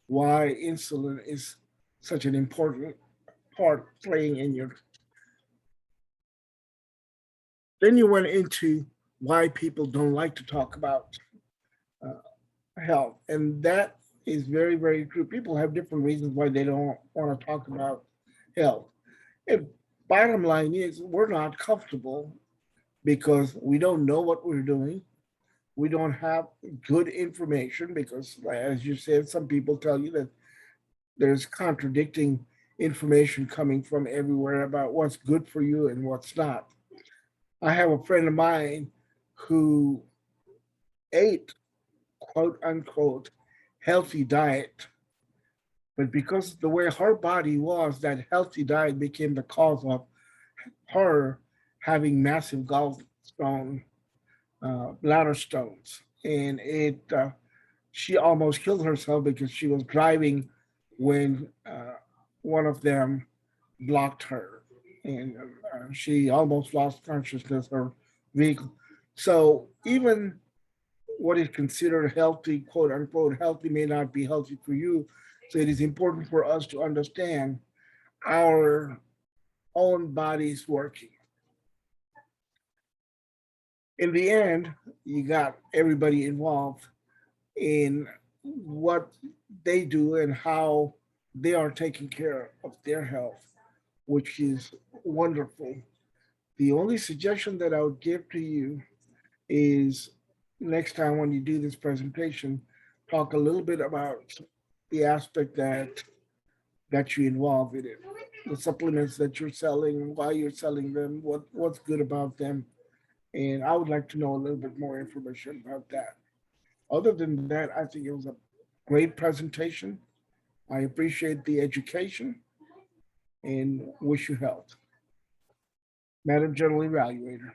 why insulin is such an important part playing in your. Then you went into why people don't like to talk about health. And that is very, very true. People have different reasons why they don't want to talk about health. And bottom line is, we're not comfortable because we don't know what we're doing. We don't have good information because, as you said, some people tell you that there's contradicting information coming from everywhere about what's good for you and what's not. I have a friend of mine who ate, quote unquote, healthy diet, but because the way her body was, that healthy diet became the cause of her having massive gallstone, bladder stones, and she almost killed herself because she was driving when one of them blocked her, and she almost lost consciousness, her vehicle. So even what is considered healthy, quote unquote, healthy may not be healthy for you. So it is important for us to understand our own bodies working. In the end, you got everybody involved in what they do and how they are taking care of their health, which is wonderful. The only suggestion that I would give to you is next time when you do this presentation, talk a little bit about the aspect that you involve in it, the supplements that you're selling, why you're selling them, what's good about them. And I would like to know a little bit more information about that. Other than that, I think it was a great presentation. I appreciate the education and wish you health. Madam General Evaluator.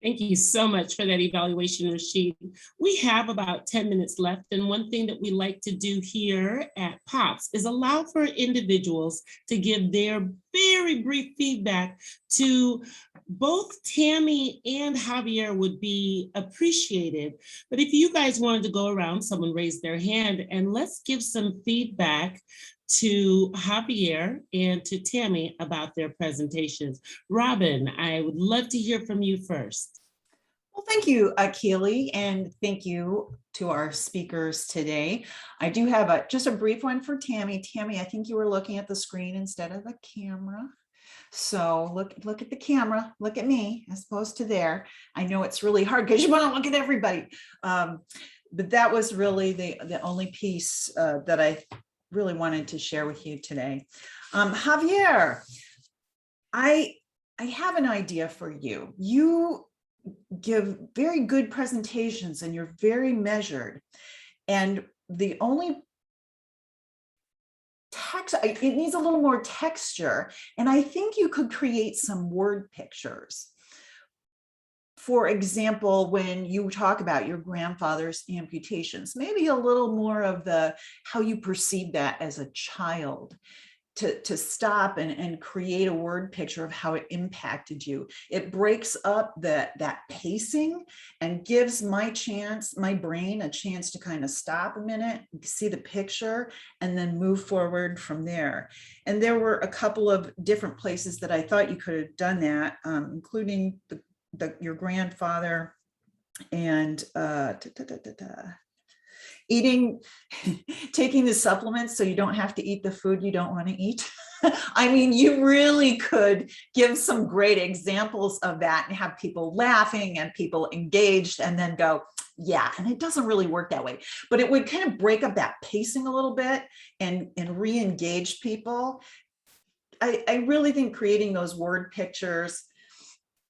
Thank you so much for that evaluation, Rashid. We have about 10 minutes left, and one thing that we like to do here at POPS is allow for individuals to give their very brief feedback to both Tammy and Javier would be appreciated. But if you guys wanted to go around, someone raised their hand, and let's give some feedback to Javier and to Tammy about their presentations. Robin, I would love to hear from you first. Well, thank you, Akili, and thank you to our speakers today. I do have just a brief one for Tammy. Tammy, I think you were looking at the screen instead of the camera. So look at the camera, look at me as opposed to there. I know it's really hard because you want to look at everybody. But that was really the only piece that I really wanted to share with you today. Javier, I have an idea for you. You give very good presentations and you're very measured. And the only text, it needs a little more texture. And I think you could create some word pictures. For example, when you talk about your grandfather's amputations, maybe a little more of how you perceive that as a child, to stop and create a word picture of how it impacted you. It breaks up that pacing and gives my brain a chance to kind of stop a minute, see the picture, and then move forward from there. And there were a couple of different places that I thought you could have done that, including your grandfather And eating, taking the supplements so you don't have to eat the food you don't want to eat. I mean, you really could give some great examples of that and have people laughing and people engaged, and then go, yeah, and it doesn't really work that way. But it would kind of break up that pacing a little bit and re-engage people. I really think creating those word pictures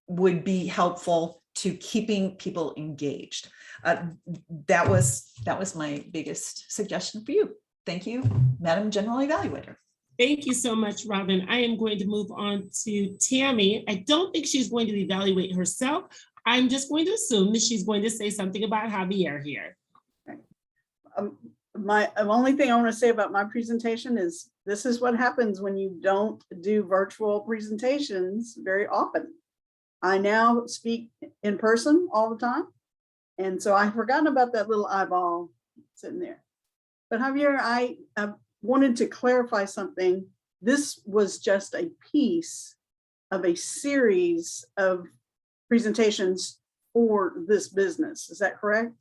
would be helpful to keeping people engaged. That was my biggest suggestion for you. Thank you, Madam General Evaluator. Thank you so much, Robin. I am going to move on to Tammy. I don't think she's going to evaluate herself. I'm just going to assume that she's going to say something about Javier here. My only thing I want to say about my presentation is this is what happens when you don't do virtual presentations very often. I now speak in person all the time. And so I've forgotten about that little eyeball sitting there. But Javier, I wanted to clarify something. This was just a piece of a series of presentations for this business. Is that correct?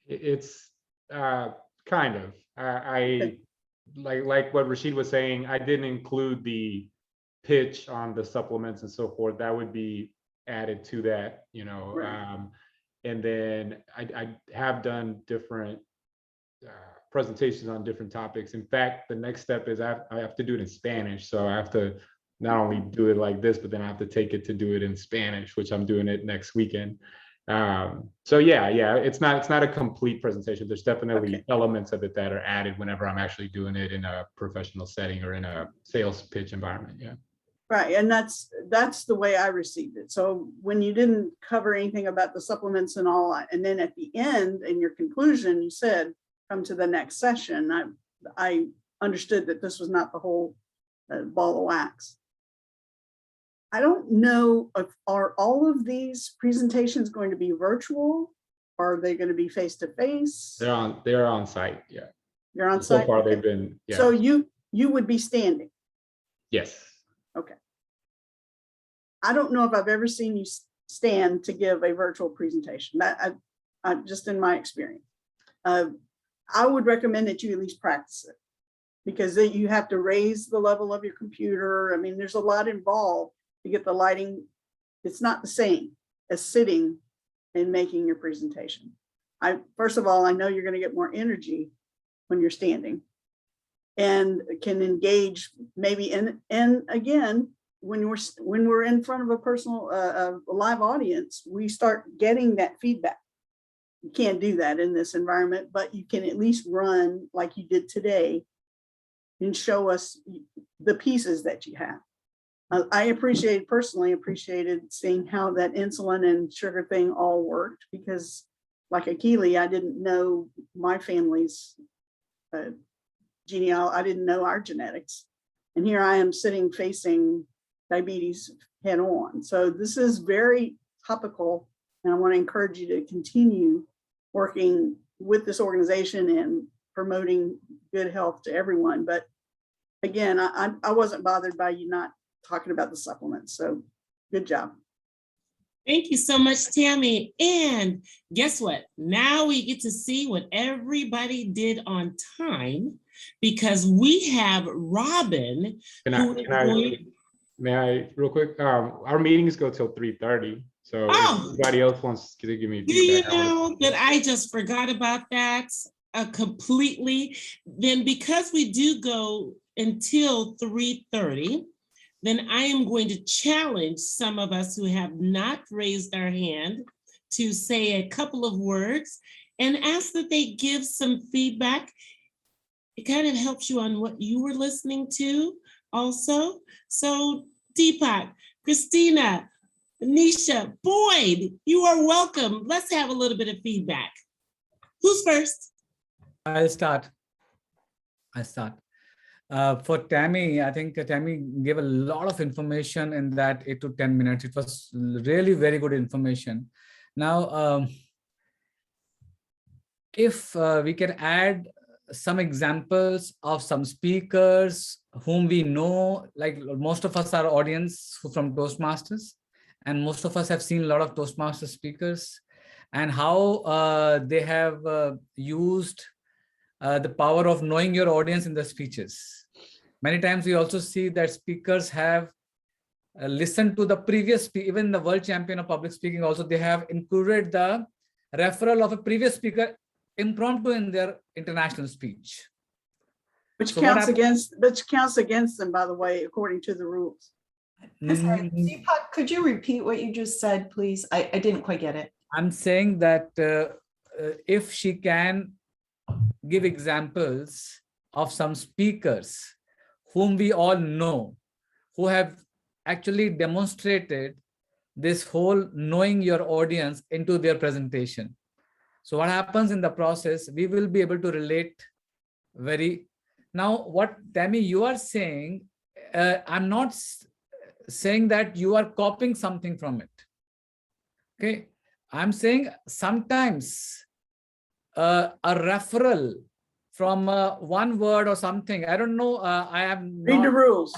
It's kind of. I like what Rashid was saying. I didn't include the pitch on the supplements and so forth. That would be added to that, you know. Right. And then I have done different presentations on different topics. In fact, the next step is I have to do it in Spanish. So I have to not only do it like this, but then I have to take it to do it in Spanish, which I'm doing it next weekend. So yeah, it's not a complete presentation. There's definitely elements of it that are added whenever I'm actually doing it in a professional setting or in a sales pitch environment. Yeah. Right, and that's the way I received it. So when you didn't cover anything about the supplements and all, and then at the end in your conclusion, you said, come to the next session. I understood that this was not the whole ball of wax. I don't know if are all of these presentations going to be virtual, or are they going to be face-to-face? They're on site. Yeah. You're on So site. far they've been. Yeah. So you would be standing. Yes. Okay. I don't know if I've ever seen you stand to give a virtual presentation. That I just in my experience. I would recommend that you at least practice it, because then you have to raise the level of your computer. I mean, there's a lot involved to get the lighting. It's not the same as sitting and making your presentation. First of all, I know you're going to get more energy when you're standing and can engage maybe. And again, when we're in front of a personal a live audience, we start getting that feedback. You can't do that in this environment, but you can at least run like you did today and show us the pieces that you have. I personally appreciated seeing how that insulin and sugar thing all worked, because like Akili, I didn't know my family's genealogy. I didn't know our genetics. And here I am sitting facing diabetes head on. So this is very topical, and I want to encourage you to continue working with this organization and promoting good health to everyone. But again, I wasn't bothered by you not talking about the supplements. So good job. Thank you so much, Tammy. And guess what? Now we get to see what everybody did on time, because we have Robin. May I real quick? Our meetings go till 3:30. So if anybody else wants to give me feedback. Do you know that I just forgot about that completely? Then because we do go until 3:30, then I am going to challenge some of us who have not raised our hand to say a couple of words and ask that they give some feedback. It kind of helps you on what you were listening to also. So Deepak, Christina, Nisha, Boyd, you are welcome. Let's have a little bit of feedback. Who's first? I'll start. For Tammy, I think Tammy gave a lot of information in that 8 to 10 minutes. It was really very good information. Now, if we can add some examples of some speakers whom we know, like most of us are audience from Toastmasters, and most of us have seen a lot of Toastmaster speakers and how they have used the power of knowing your audience in the speeches. Many times we also see that speakers have listened to the previous, even the world champion of public speaking also, they have included the referral of a previous speaker impromptu in their international speech. Which So what counts against them, by the way, according to the rules. Sorry, Deepak, could you repeat what you just said, please? I didn't quite get it. I'm saying that if she can give examples of some speakers whom we all know, who have actually demonstrated this whole knowing your audience into their presentation. So what happens in the process, we will be able to relate very. Now, what Tammy, you are saying, I'm not saying that you are copying something from it. Okay, I'm saying sometimes a referral from one word or something. I don't know. I am Read the not. rules.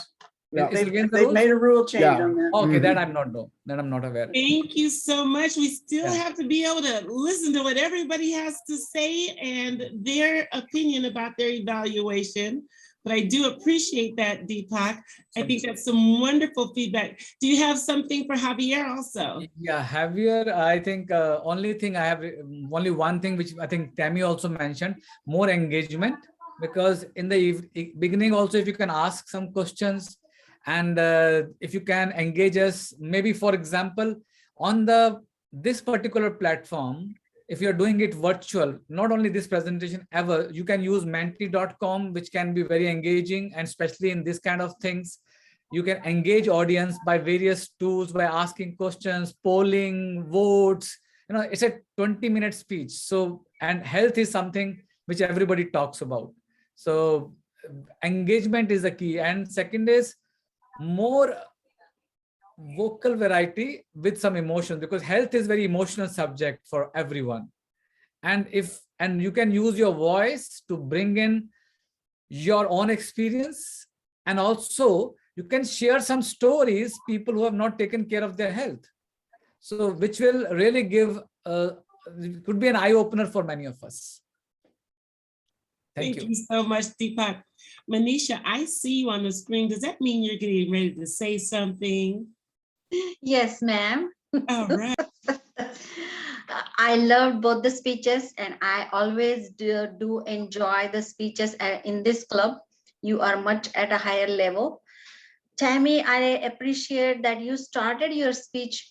Yeah. It's against the They've rules? made a rule change Yeah. on that. Okay, Mhm. that I'm not know. That I'm not aware. Thank you so much. We still Yeah. have to be able to listen to what everybody has to say and their opinion about their evaluation. But I do appreciate that, Deepak. I think that's some wonderful feedback. Do you have something for Javier also? Yeah, Javier, I think only thing I have, only one thing which I think Tammy also mentioned, more engagement, because in the beginning also, if you can ask some questions and if you can engage us, maybe for example, on this particular platform, if you're doing it virtual, not only this presentation ever, you can use menti.com, which can be very engaging, and especially in this kind of things, you can engage audience by various tools, by asking questions, polling, votes. You know, it's a 20-minute speech. So, and health is something which everybody talks about. So engagement is the key. And second is more vocal variety with some emotion, because health is very emotional subject for everyone. And you can use your voice to bring in your own experience, and also you can share some stories, people who have not taken care of their health. So which will really give, could be an eye opener for many of us. Thank you. So much, Deepak. Manisha, I see you on the screen. Does that mean you're getting ready to say something? Yes, ma'am. All right. I loved both the speeches, and I always do enjoy the speeches in this club. You are much at a higher level. Tammy, I appreciate that you started your speech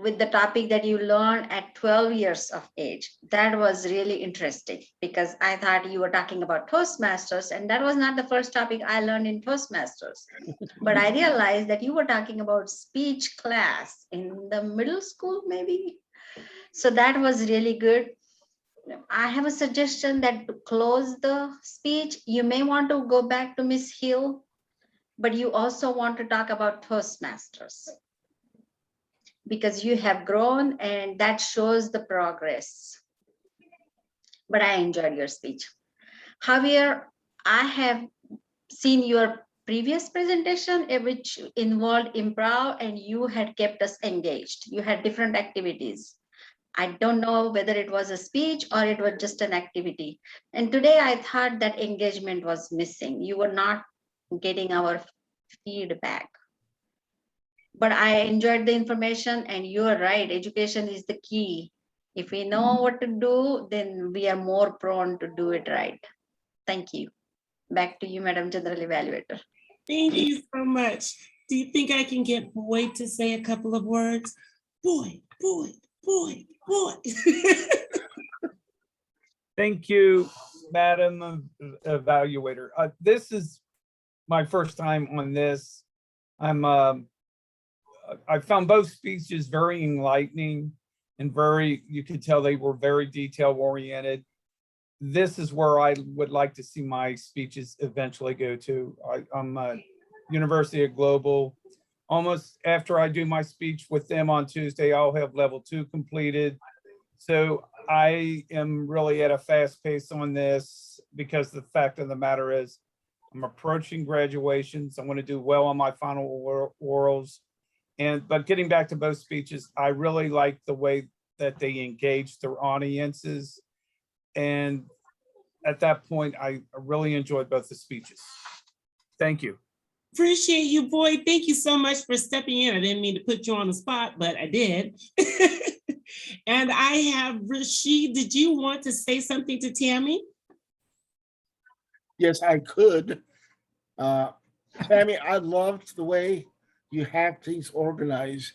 with the topic that you learned at 12 years of age. That was really interesting, because I thought you were talking about Toastmasters, and that was not the first topic I learned in Toastmasters. But I realized that you were talking about speech class in the middle school, maybe. So that was really good. I have a suggestion that to close the speech, you may want to go back to Miss Hill, but you also want to talk about Toastmasters, because you have grown and that shows the progress. But I enjoyed your speech. Javier, I have seen your previous presentation, which involved improv, and you had kept us engaged. You had different activities. I don't know whether it was a speech or it was just an activity. And today I thought that engagement was missing. You were not getting our feedback. But I enjoyed the information, and you are right, education is the key. If we know what to do, then we are more prone to do it right. Thank you. Back to you, Madam General Evaluator. Thank you so much. Do you think I can get Boyd to say a couple of words? Boyd, Boyd, Boyd, Boyd. Thank you, Madam Evaluator. This is my first time on this. I found both speeches very enlightening and you could tell they were very detail oriented. This is where I would like to see my speeches eventually go to. I'm a University of Global. Almost after I do my speech with them on Tuesday, I'll have level 2 completed. So I am really at a fast pace on this, because the fact of the matter is I'm approaching graduations. I want to do well on my final orals. But getting back to both speeches, I really like the way that they engaged their audiences. And at that point, I really enjoyed both the speeches. Thank you. Appreciate you, Boyd. Thank you so much for stepping in. I didn't mean to put you on the spot, but I did. And I have Rashid. Did you want to say something to Tammy? Yes, I could. Tammy, I loved the way you have things organized.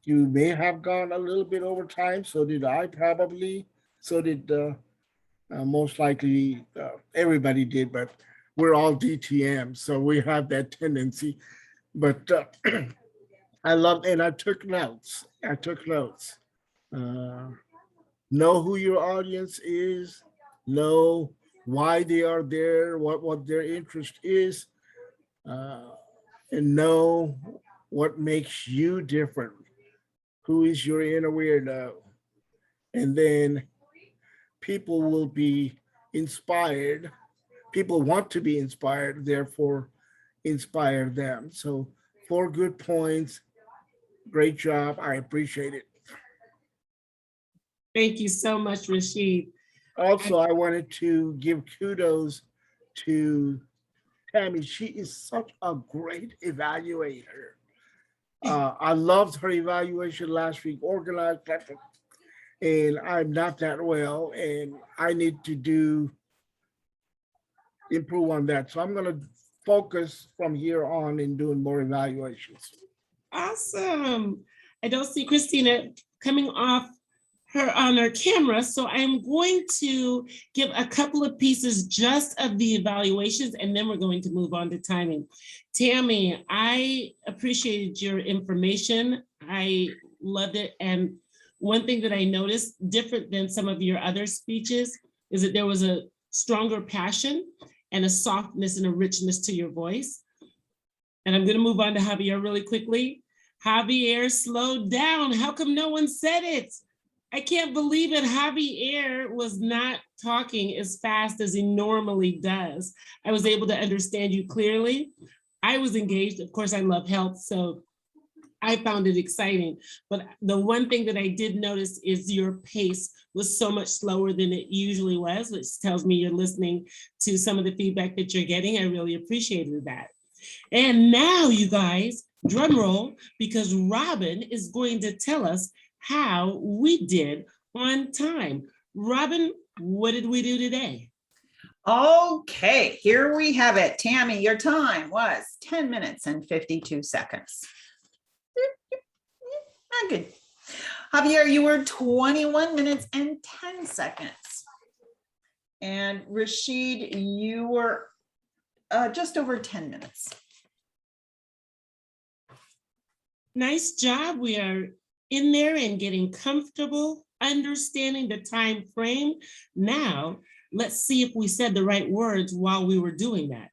You may have gone a little bit over time, so did I probably. So did most likely everybody did, but we're all DTM, so we have that tendency. But I love, and I took notes. Know who your audience is, know why they are there, what their interest is, and know what makes you different. Who is your inner weirdo? And then people will be inspired. People want to be inspired, therefore inspire them. So 4 good points. Great job. I appreciate it. Thank you so much, Rashid. Also, I wanted to give kudos to Tammy. She is such a great evaluator. I loved her evaluation last week, organized, and I'm not that well, and I need to improve on that. So I'm going to focus from here on in doing more evaluations. Awesome. I don't see Christina coming off on her camera, so I'm going to give a couple of pieces just of the evaluations, and then we're going to move on to timing. Tammy, I appreciated your information. I loved it. And one thing that I noticed different than some of your other speeches is that there was a stronger passion and a softness and a richness to your voice. And I'm going to move on to Javier really quickly. Javier, slow down. How come no one said it? I can't believe it. Javier was not talking as fast as he normally does. I was able to understand you clearly. I was engaged. Of course, I love health, so I found it exciting. But the one thing that I did notice is your pace was so much slower than it usually was, which tells me you're listening to some of the feedback that you're getting. I really appreciated that. And now, you guys, drum roll, because Robin is going to tell us how we did on time. Robin, what did we do today? Okay, here we have it. Tammy, your time was 10 minutes and 52 seconds. Not good. Javier, you were 21 minutes and 10 seconds. And Rashid, you were just over 10 minutes. Nice job. We are in there and getting comfortable, understanding the time frame. Now, let's see if we said the right words while we were doing that.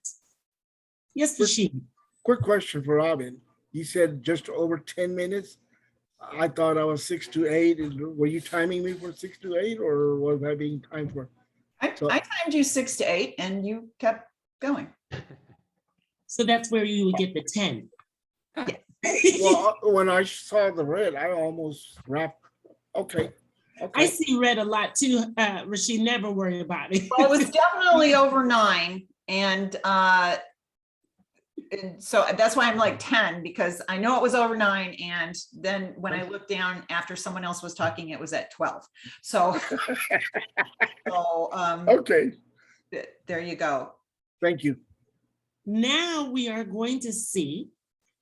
Yes, Rashid. Quick question for Robin. You said just over 10 minutes. I thought I was 6 to 8. Were you timing me for 6 to 8, or was I being timed for? I timed you 6 to 8 and you kept going. So that's where you would get the 10. Yeah. Well, when I saw the red, I almost wrapped. Okay. I see red a lot too, Rashid, never worry about it. Well, it was definitely over 9. And so that's why I'm like 10, because I know it was over 9. And then when I looked down after someone else was talking, it was at 12. So, Okay. There you go. Thank you. Now we are going to see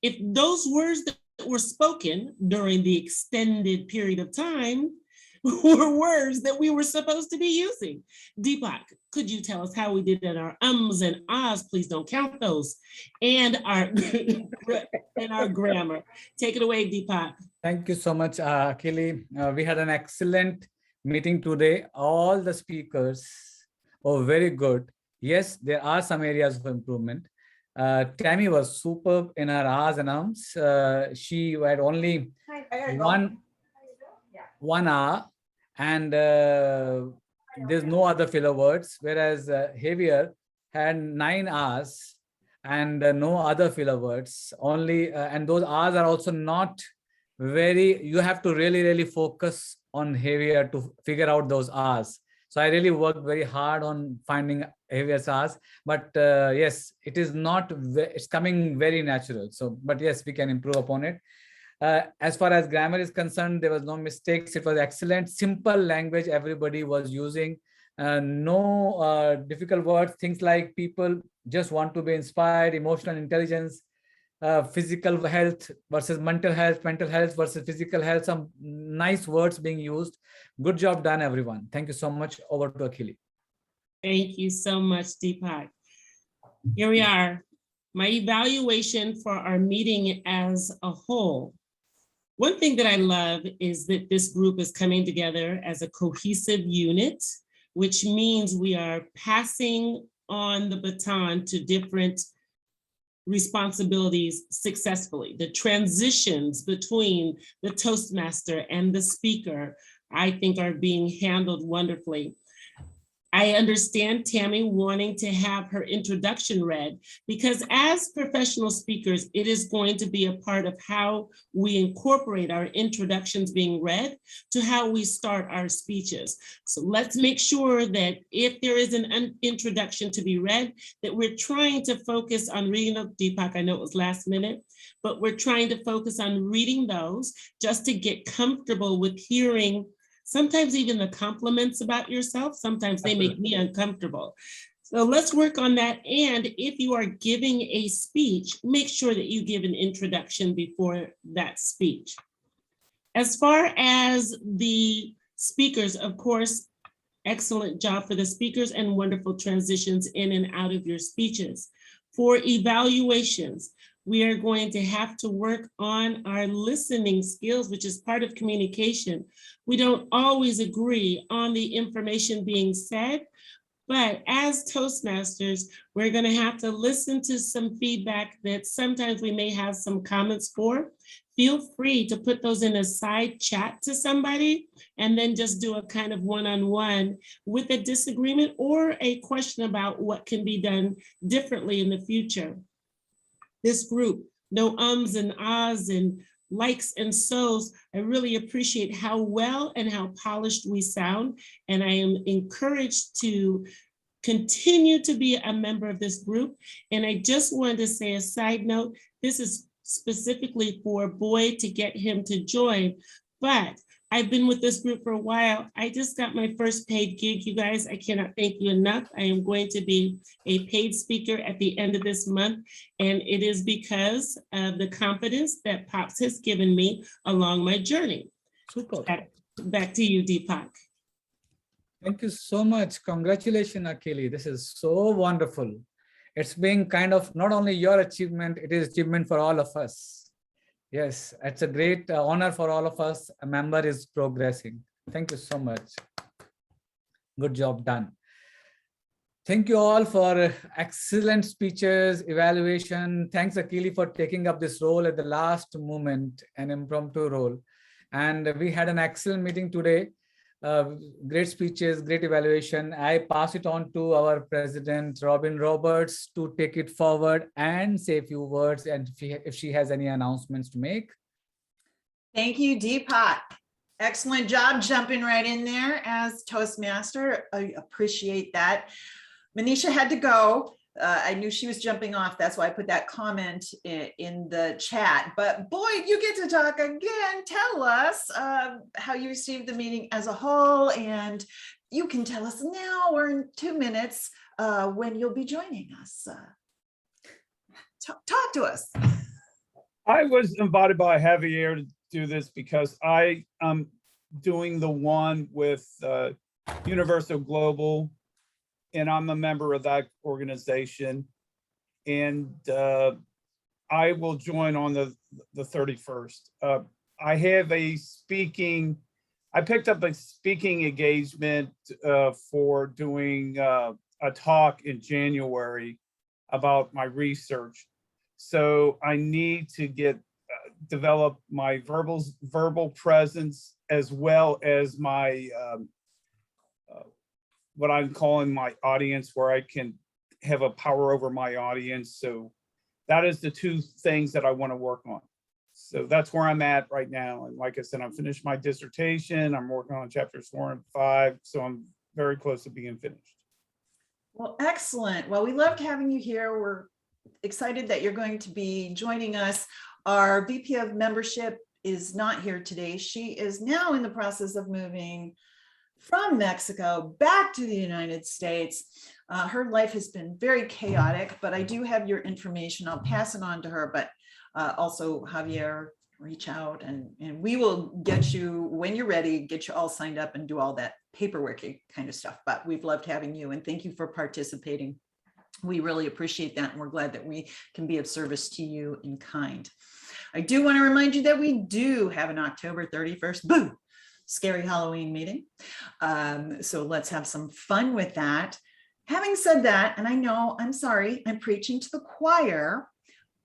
if those words that were spoken during the extended period of time were words that we were supposed to be using. Deepak, could you tell us how we did in our ums and ahs? Please don't count those. And our grammar. Take it away, Deepak. Thank you so much, Akili. We had an excellent meeting today. All the speakers were very good. Yes, there are some areas of improvement. Tammy was superb in her ahs and ums. She had only one ah, and there's no other filler words, whereas Javier had 9 ahs, and no other filler words. Only, and those R's are also not very, you have to really focus on Javier to figure out those R's. So I really worked very hard on finding Javier's R's, but yes, it is not, it's coming very natural. So, but yes, we can improve upon it. As far as grammar is concerned, there was no mistakes. It was excellent, simple language everybody was using. No difficult words, things like people just want to be inspired, emotional intelligence, physical health versus mental health versus physical health, some nice words being used. Good job done, everyone. Thank you so much. Over to Akili. Thank you so much, Deepak. Here we are. My evaluation for our meeting as a whole. One thing that I love is that this group is coming together as a cohesive unit, which means we are passing on the baton to different responsibilities successfully. The transitions between the Toastmaster and the speaker, I think, are being handled wonderfully. I understand Tammy wanting to have her introduction read, because as professional speakers, it is going to be a part of how we incorporate our introductions being read to how we start our speeches. So let's make sure that if there is an introduction to be read, that we're trying to focus on reading of Deepak. I know it was last minute, but we're trying to focus on reading those just to get comfortable with hearing sometimes even the compliments about yourself. Sometimes they make me uncomfortable. So let's work on that. And if you are giving a speech, make sure that you give an introduction before that speech. As far as the speakers, of course, excellent job for the speakers and wonderful transitions in and out of your speeches. For evaluations, we are going to have to work on our listening skills, which is part of communication. We don't always agree on the information being said, but as Toastmasters, we're going to have to listen to some feedback that sometimes we may have some comments for. Feel free to put those in a side chat to somebody and then just do a kind of one-on-one with a disagreement or a question about what can be done differently in the future. This group, no ums and ahs and likes and so's. I really appreciate how well and how polished we sound. And I am encouraged to continue to be a member of this group. And I just wanted to say a side note, this is specifically for Boyd to get him to join, but I've been with this group for a while. I just got my first paid gig, you guys. I cannot thank you enough. I am going to be a paid speaker at the end of this month, and it is because of the confidence that Pops has given me along my journey. Super. Back to you, Deepak. Thank you so much. Congratulations, Akili. This is so wonderful. It's being kind of not only your achievement, it is achievement for all of us. Yes, it's a great honor for all of us. A member is progressing. Thank you so much. Good job done. Thank you all for excellent speeches, evaluation. Thanks, Akili, for taking up this role at the last moment, an impromptu role. And we had an excellent meeting today. Great speeches, great evaluation. I pass it on to our president, Robin Roberts, to take it forward and say a few words, and if she has any announcements to make. Thank you, Deepak. Excellent job jumping right in there as Toastmaster. I appreciate that. Manisha had to go. I knew she was jumping off. That's why I put that comment in the chat. But Boyd, you get to talk again. Tell us how you received the meeting as a whole. And you can tell us now or in 2 minutes when you'll be joining us. Talk to us. I was invited by Javier to do this because I am doing the one with Universal Global, and I'm a member of that organization. And I will join on the 31st. I have I picked up a speaking engagement for doing a talk in January about my research. So I need to develop my verbal presence as well as my what I'm calling my audience, where I can have a power over my audience. So that is the two things that I want to work on. So that's where I'm at right now. And like I said, I'm finished my dissertation. I'm working on chapters 4 and 5. So I'm very close to being finished. Well, excellent. Well, we loved having you here. We're excited that you're going to be joining us. Our VP of membership is not here today. She is now in the process of moving from Mexico back to the United States. Her life has been very chaotic, but I do have your information. I'll pass it on to her, but also Javier, reach out and we will get you, when you're ready, get you all signed up and do all that paperwork kind of stuff. But we've loved having you and thank you for participating. We really appreciate that. And we're glad that we can be of service to you in kind. I do want to remind you that we do have an October 31st, boo, scary Halloween meeting. So let's have some fun with that. Having said that, and I know, I'm sorry, I'm preaching to the choir,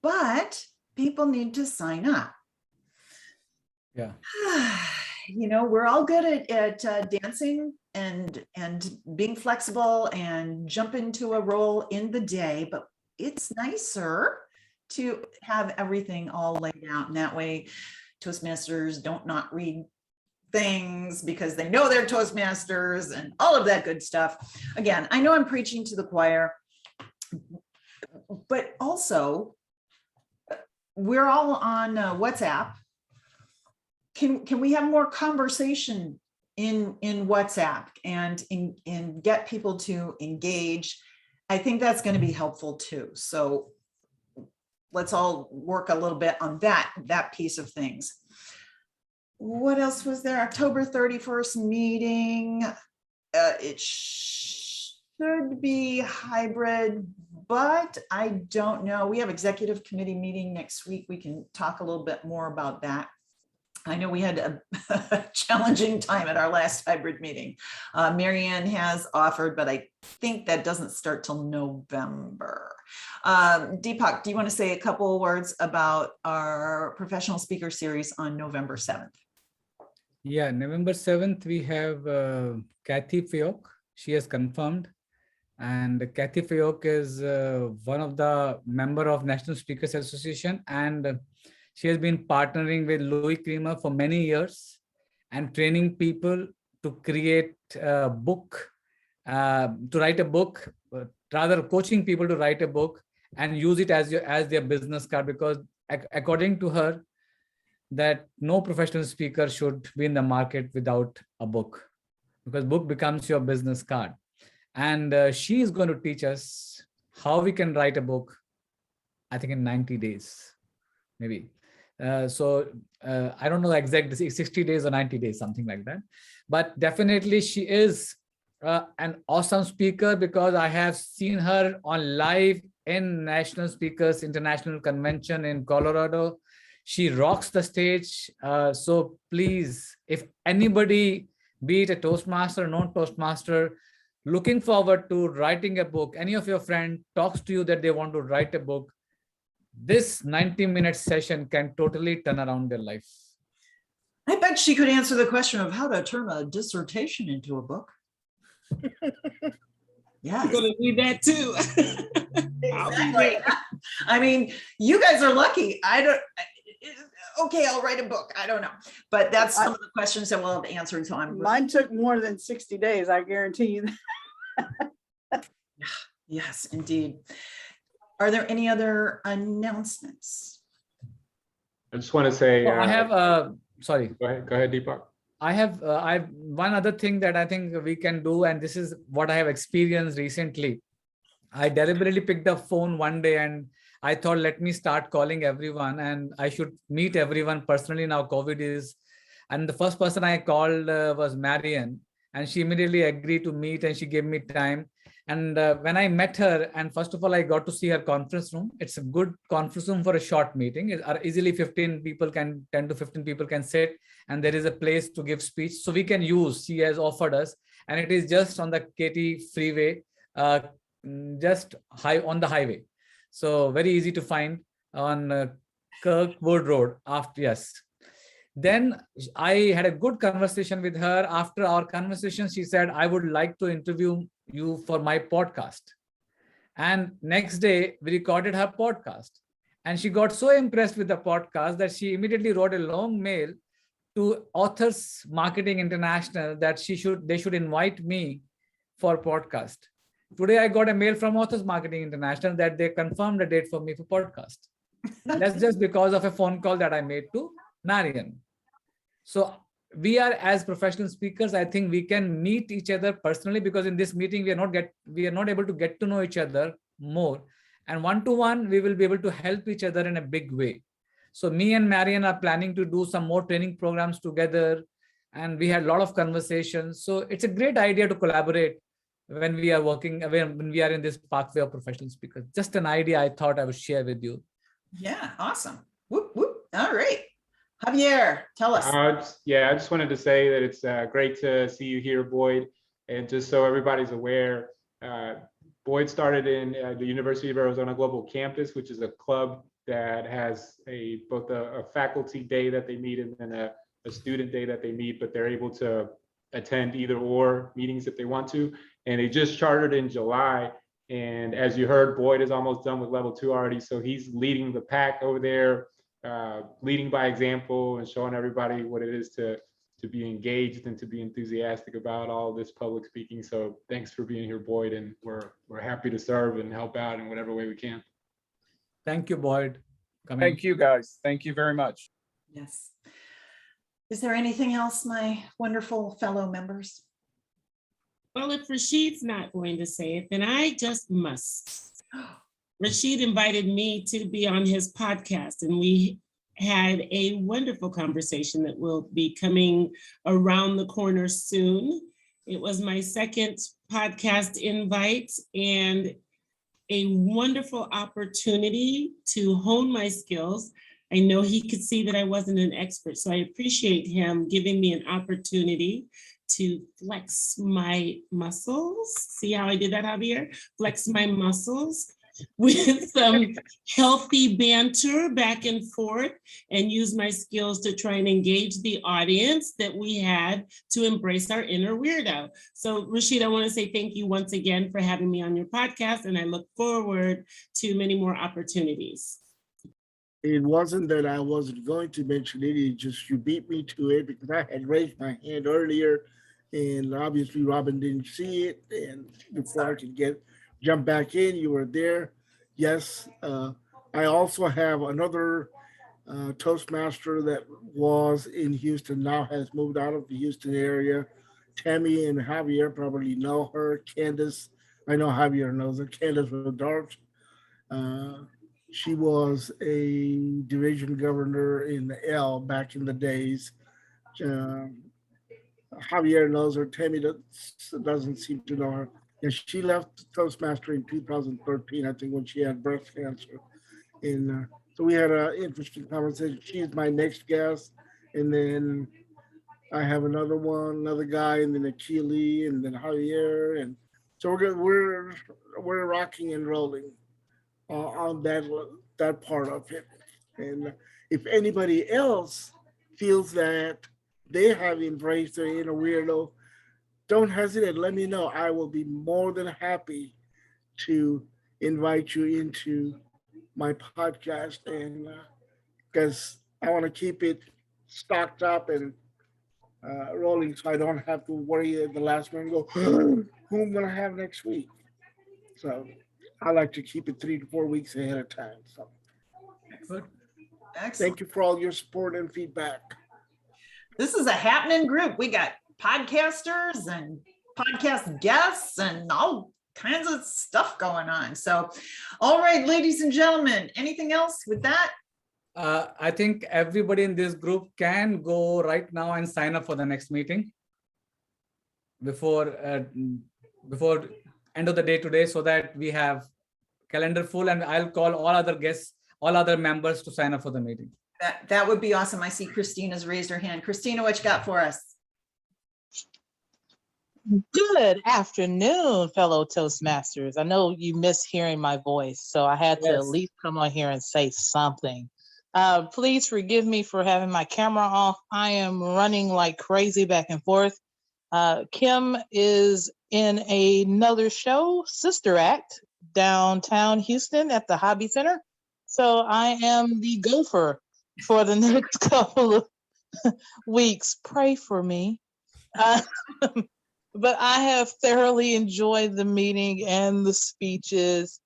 but people need to sign up. Yeah. You know, we're all good at dancing and being flexible and jump into a role in the day, but it's nicer to have everything all laid out. And that way, Toastmasters don't not read things because they know they're Toastmasters and all of that good stuff. Again, I know I'm preaching to the choir, but also we're all on WhatsApp. Can we have more conversation in WhatsApp and get people to engage? I think that's going to be helpful too. So let's all work a little bit on that piece of things. What else was there? October 31st meeting. It should be hybrid, but I don't know. We have executive committee meeting next week. We can talk a little bit more about that. I know we had a challenging time at our last hybrid meeting. Marianne has offered, but I think that doesn't start till November. Deepak, do you want to say a couple of words about our professional speaker series on November 7th? Yeah, November 7th, we have Kathy Fayok. She has confirmed. And Kathy Fayok is one of the member of National Speakers Association, and she has been partnering with Louis Creamer for many years and training people to create a book, to write a book, rather coaching people to write a book and use it as their business card, because according to her, that no professional speaker should be in the market without a book, because book becomes your business card. And she is going to teach us how we can write a book, I think in 90 days, maybe. So I don't know the exact 60 days or 90 days, something like that. But definitely she is an awesome speaker, because I have seen her on live in National Speakers International Convention in Colorado. She rocks the stage. So please, if anybody, be it a Toastmaster, non-Toastmaster, looking forward to writing a book, any of your friends talks to you that they want to write a book, this 90-minute session can totally turn around their life. I bet she could answer the question of how to turn a dissertation into a book. Yeah, I'm gonna do that too. exactly. I mean, you guys are lucky. I don't. Okay, I'll write a book. I don't know, but that's some of the questions that we'll have answered. So I'm. Mine took more than 60 days, I guarantee you that. Yes, indeed. Are there any other announcements? I just want to say. I have, sorry. Go ahead, Deepak. I have one other thing that I think we can do, and this is what I have experienced recently. I deliberately picked up phone one day and I thought, let me start calling everyone, and I should meet everyone personally now. COVID is, and the first person I called was Marianne, and she immediately agreed to meet and she gave me time. And when I met her, and first of all, I got to see her conference room. It's a good conference room for a short meeting. Easily 10 to 15 people can sit, and there is a place to give speech. So we can use, she has offered us, and it is just on the Katy freeway, just on the highway. So very easy to find on Kirkwood Road after, yes. Then I had a good conversation with her. After our conversation, she said, I would like to interview you for my podcast. And next day, we recorded her podcast. And she got so impressed with the podcast that she immediately wrote a long mail to Authors Marketing International that they should invite me for podcast. Today, I got a mail from Authors Marketing International that they confirmed a date for me for podcast. That's just because of a phone call that I made to Marian. So we are, as professional speakers, I think we can meet each other personally, because in this meeting we are not able to get to know each other more, and one-to-one we will be able to help each other in a big way. So me and Marian are planning to do some more training programs together, and we had a lot of conversations. So it's a great idea to collaborate when we are in this pathway of professional speakers. Just an idea I thought I would share with you. Yeah, awesome. Whoop, whoop. All right. Javier, tell us. I just wanted to say that it's great to see you here, Boyd. And just so everybody's aware, Boyd started in the University of Arizona Global Campus, which is a club that has both a faculty day that they meet and then a student day that they meet, but they're able to attend either or meetings if they want to. And they just chartered in July. And as you heard, Boyd is almost done with level 2 already. So he's leading the pack over there, leading by example and showing everybody what it is to be engaged and to be enthusiastic about all this public speaking. So thanks for being here, Boyd, and we're happy to serve and help out in whatever way we can. Thank you, Boyd. Thank you, guys. Thank you very much. Yes. Is there anything else, my wonderful fellow members? Well, if Rashid's not going to say it, then I just must. Rashid invited me to be on his podcast, and we had a wonderful conversation that will be coming around the corner soon. It was my second podcast invite and a wonderful opportunity to hone my skills. I know he could see that I wasn't an expert, so I appreciate him giving me an opportunity to flex my muscles. See how I did that, Javier? Flex my muscles with some healthy banter back and forth and use my skills to try and engage the audience that we had to embrace our inner weirdo. So Rashid, I want to say thank you once again for having me on your podcast, and I look forward to many more opportunities. It wasn't that I wasn't going to mention it, it just you beat me to it because I had raised my hand earlier and obviously Robin didn't see it, and before I could jump back in, you were there. Yes, I also have another Toastmaster that was in Houston, now has moved out of the Houston area. Tammy and Javier probably know her. Candace, I know Javier knows her. Candace with Dart. She was a division governor in the L back in the days. Javier knows her. Tammy doesn't seem to know her. And she left Toastmaster in 2013, I think, when she had breast cancer. And so we had an interesting conversation. She's my next guest. And then I have another guy, and then Akili, and then Javier. And so we're rocking and rolling on that part of it. And if anybody else feels that they have embraced their inner weirdo, don't hesitate, let me know. I will be more than happy to invite you into my podcast, and because I want to keep it stocked up and rolling, so I don't have to worry at the last minute and go, who am I gonna have next week? So I like to keep it 3 to 4 weeks ahead of time. So Good. Excellent. thank you for all your support and feedback. This is a happening group. We got podcasters and podcast guests and all kinds of stuff going on. So, all right, ladies and gentlemen, anything else with that? I think everybody in this group can go right now and sign up for the next meeting before end of the day today, so that we have calendar full, and I'll call all other guests, all other members to sign up for the meeting. That would be awesome. I see Christina's raised her hand. Christina, what you got for us? Good afternoon, fellow Toastmasters. I know you miss hearing my voice, so I had to at least come on here and say something. Please forgive me for having my camera off. I am running like crazy back and forth. Kim is in another show, Sister Act, downtown Houston at the Hobby Center. So I am the gopher for the next couple of weeks. Pray for me. But I have thoroughly enjoyed the meeting and the speeches.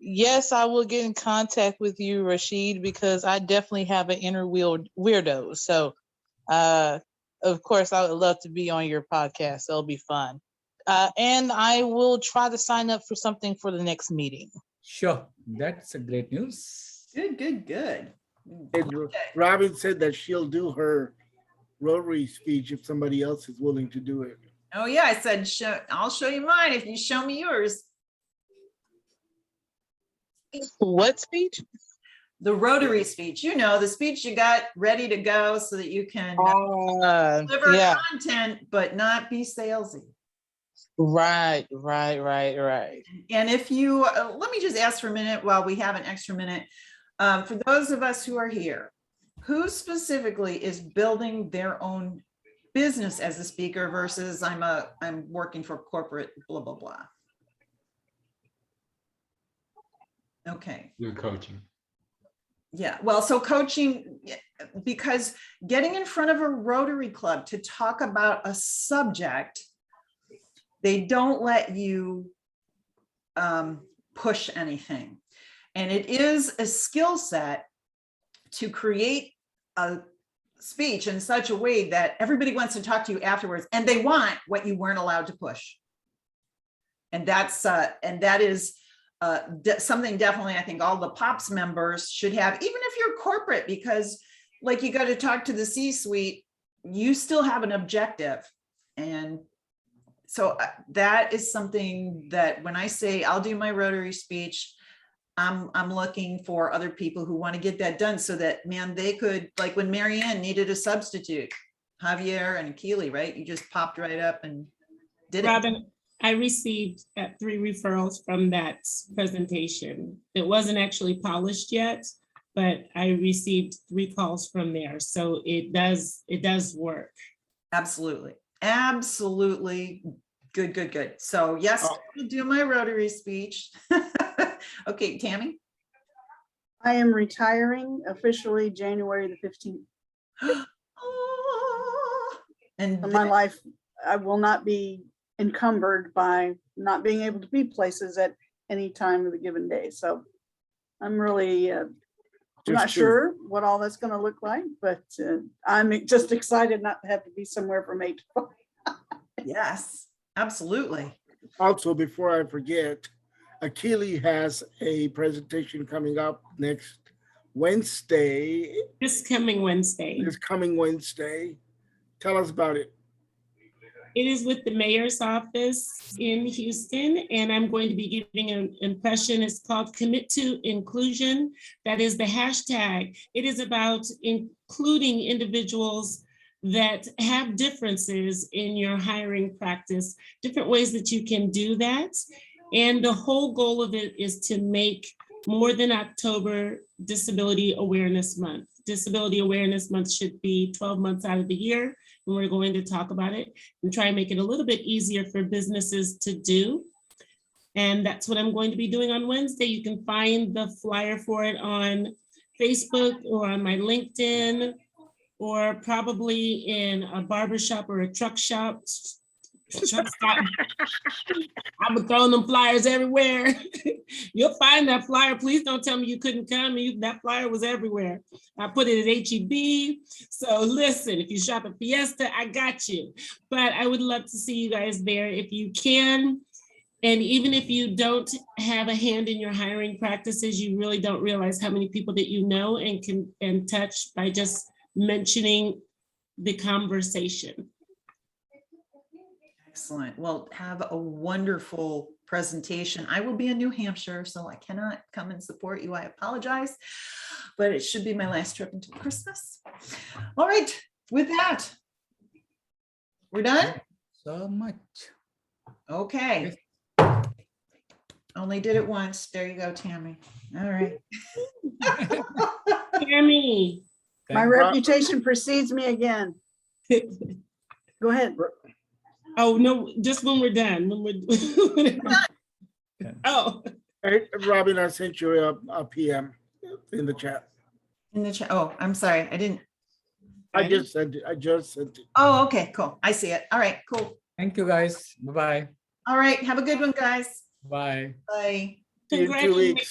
Yes, I will get in contact with you, Rashid, because I definitely have an inner weirdo. So, of course, I would love to be on your podcast. It'll be fun. And I will try to sign up for something for the next meeting. Sure, that's a great news. Good, good, good. And Robin said that she'll do her Rotary speech if somebody else is willing to do it. Oh yeah, I said, I'll show you mine if you show me yours. What speech? The Rotary speech, you know, the speech you got ready to go so that you can deliver Yeah. content, but not be salesy. Right. And if you, let me just ask for a minute while we have an extra minute. For those of us who are here, who specifically is building their own business as a speaker versus I'm working for corporate blah, blah, blah. Okay. Do coaching. Yeah, well, so coaching, because getting in front of a Rotary Club to talk about a subject, they don't let you push anything. And it is a skill set to create a speech in such a way that everybody wants to talk to you afterwards and they want what you weren't allowed to push. And that is something definitely I think all the POPs members should have, even if you're corporate, because like you got to talk to the C-suite, you still have an objective. And so that is something that when I say I'll do my Rotary speech, I'm looking for other people who want to get that done so that, man, they could, like when Marianne needed a substitute, Javier and Keely, right? You just popped right up and did it. Robin, I received 3 referrals from that presentation. It wasn't actually polished yet, but I received 3 calls from there. So it does work. Absolutely. Absolutely. Good. So yes, I'll do my Rotary speech. Okay, Tammy. I am retiring officially January the 15th. And In my life, I will not be encumbered by not being able to be places at any time of the given day. So I'm really not sure what all that's going to look like, but I'm just excited not to have to be somewhere from 8 to 5. Yes, absolutely. Also, before I forget, Akili has a presentation coming up next Wednesday. This coming Wednesday. Tell us about it. It is with the mayor's office in Houston, and I'm going to be giving an impression. It's called Commit to Inclusion. That is the hashtag. It is about including individuals that have differences in your hiring practice, different ways that you can do that. And the whole goal of it is to make More Than October Disability Awareness Month. Disability Awareness Month should be 12 months out of the year, and we're going to talk about it and try and make it a little bit easier for businesses to do. And that's what I'm going to be doing on Wednesday. You can find the flyer for it on Facebook or on my LinkedIn, or probably in a barbershop or a truck shop. I've been throwing them flyers everywhere. You'll find that flyer. Please don't tell me you couldn't come. That flyer was everywhere. I put it at HEB. So listen, if you shop at Fiesta, I got you. But I would love to see you guys there if you can. And even if you don't have a hand in your hiring practices, you really don't realize how many people that you know and can touch by just mentioning the conversation. Excellent. Well, have a wonderful presentation. I will be in New Hampshire, so I cannot come and support you. I apologize, but it should be my last trip until Christmas. All right, with that, we're done? So much. Okay. Only did it once. There you go, Tammy. All right. Tammy. My reputation precedes me again. Go ahead. Oh, no, just when we're done. Oh, Hey, Robin, I sent you a PM in the chat. In the chat. Oh, I'm sorry. I didn't. I just sent it. I just sent it. Oh, okay, cool. I see it. All right, cool. Thank you, guys. Bye-bye. All right. Have a good one, guys. Bye. Bye. See you in 2 congratulations. weeks.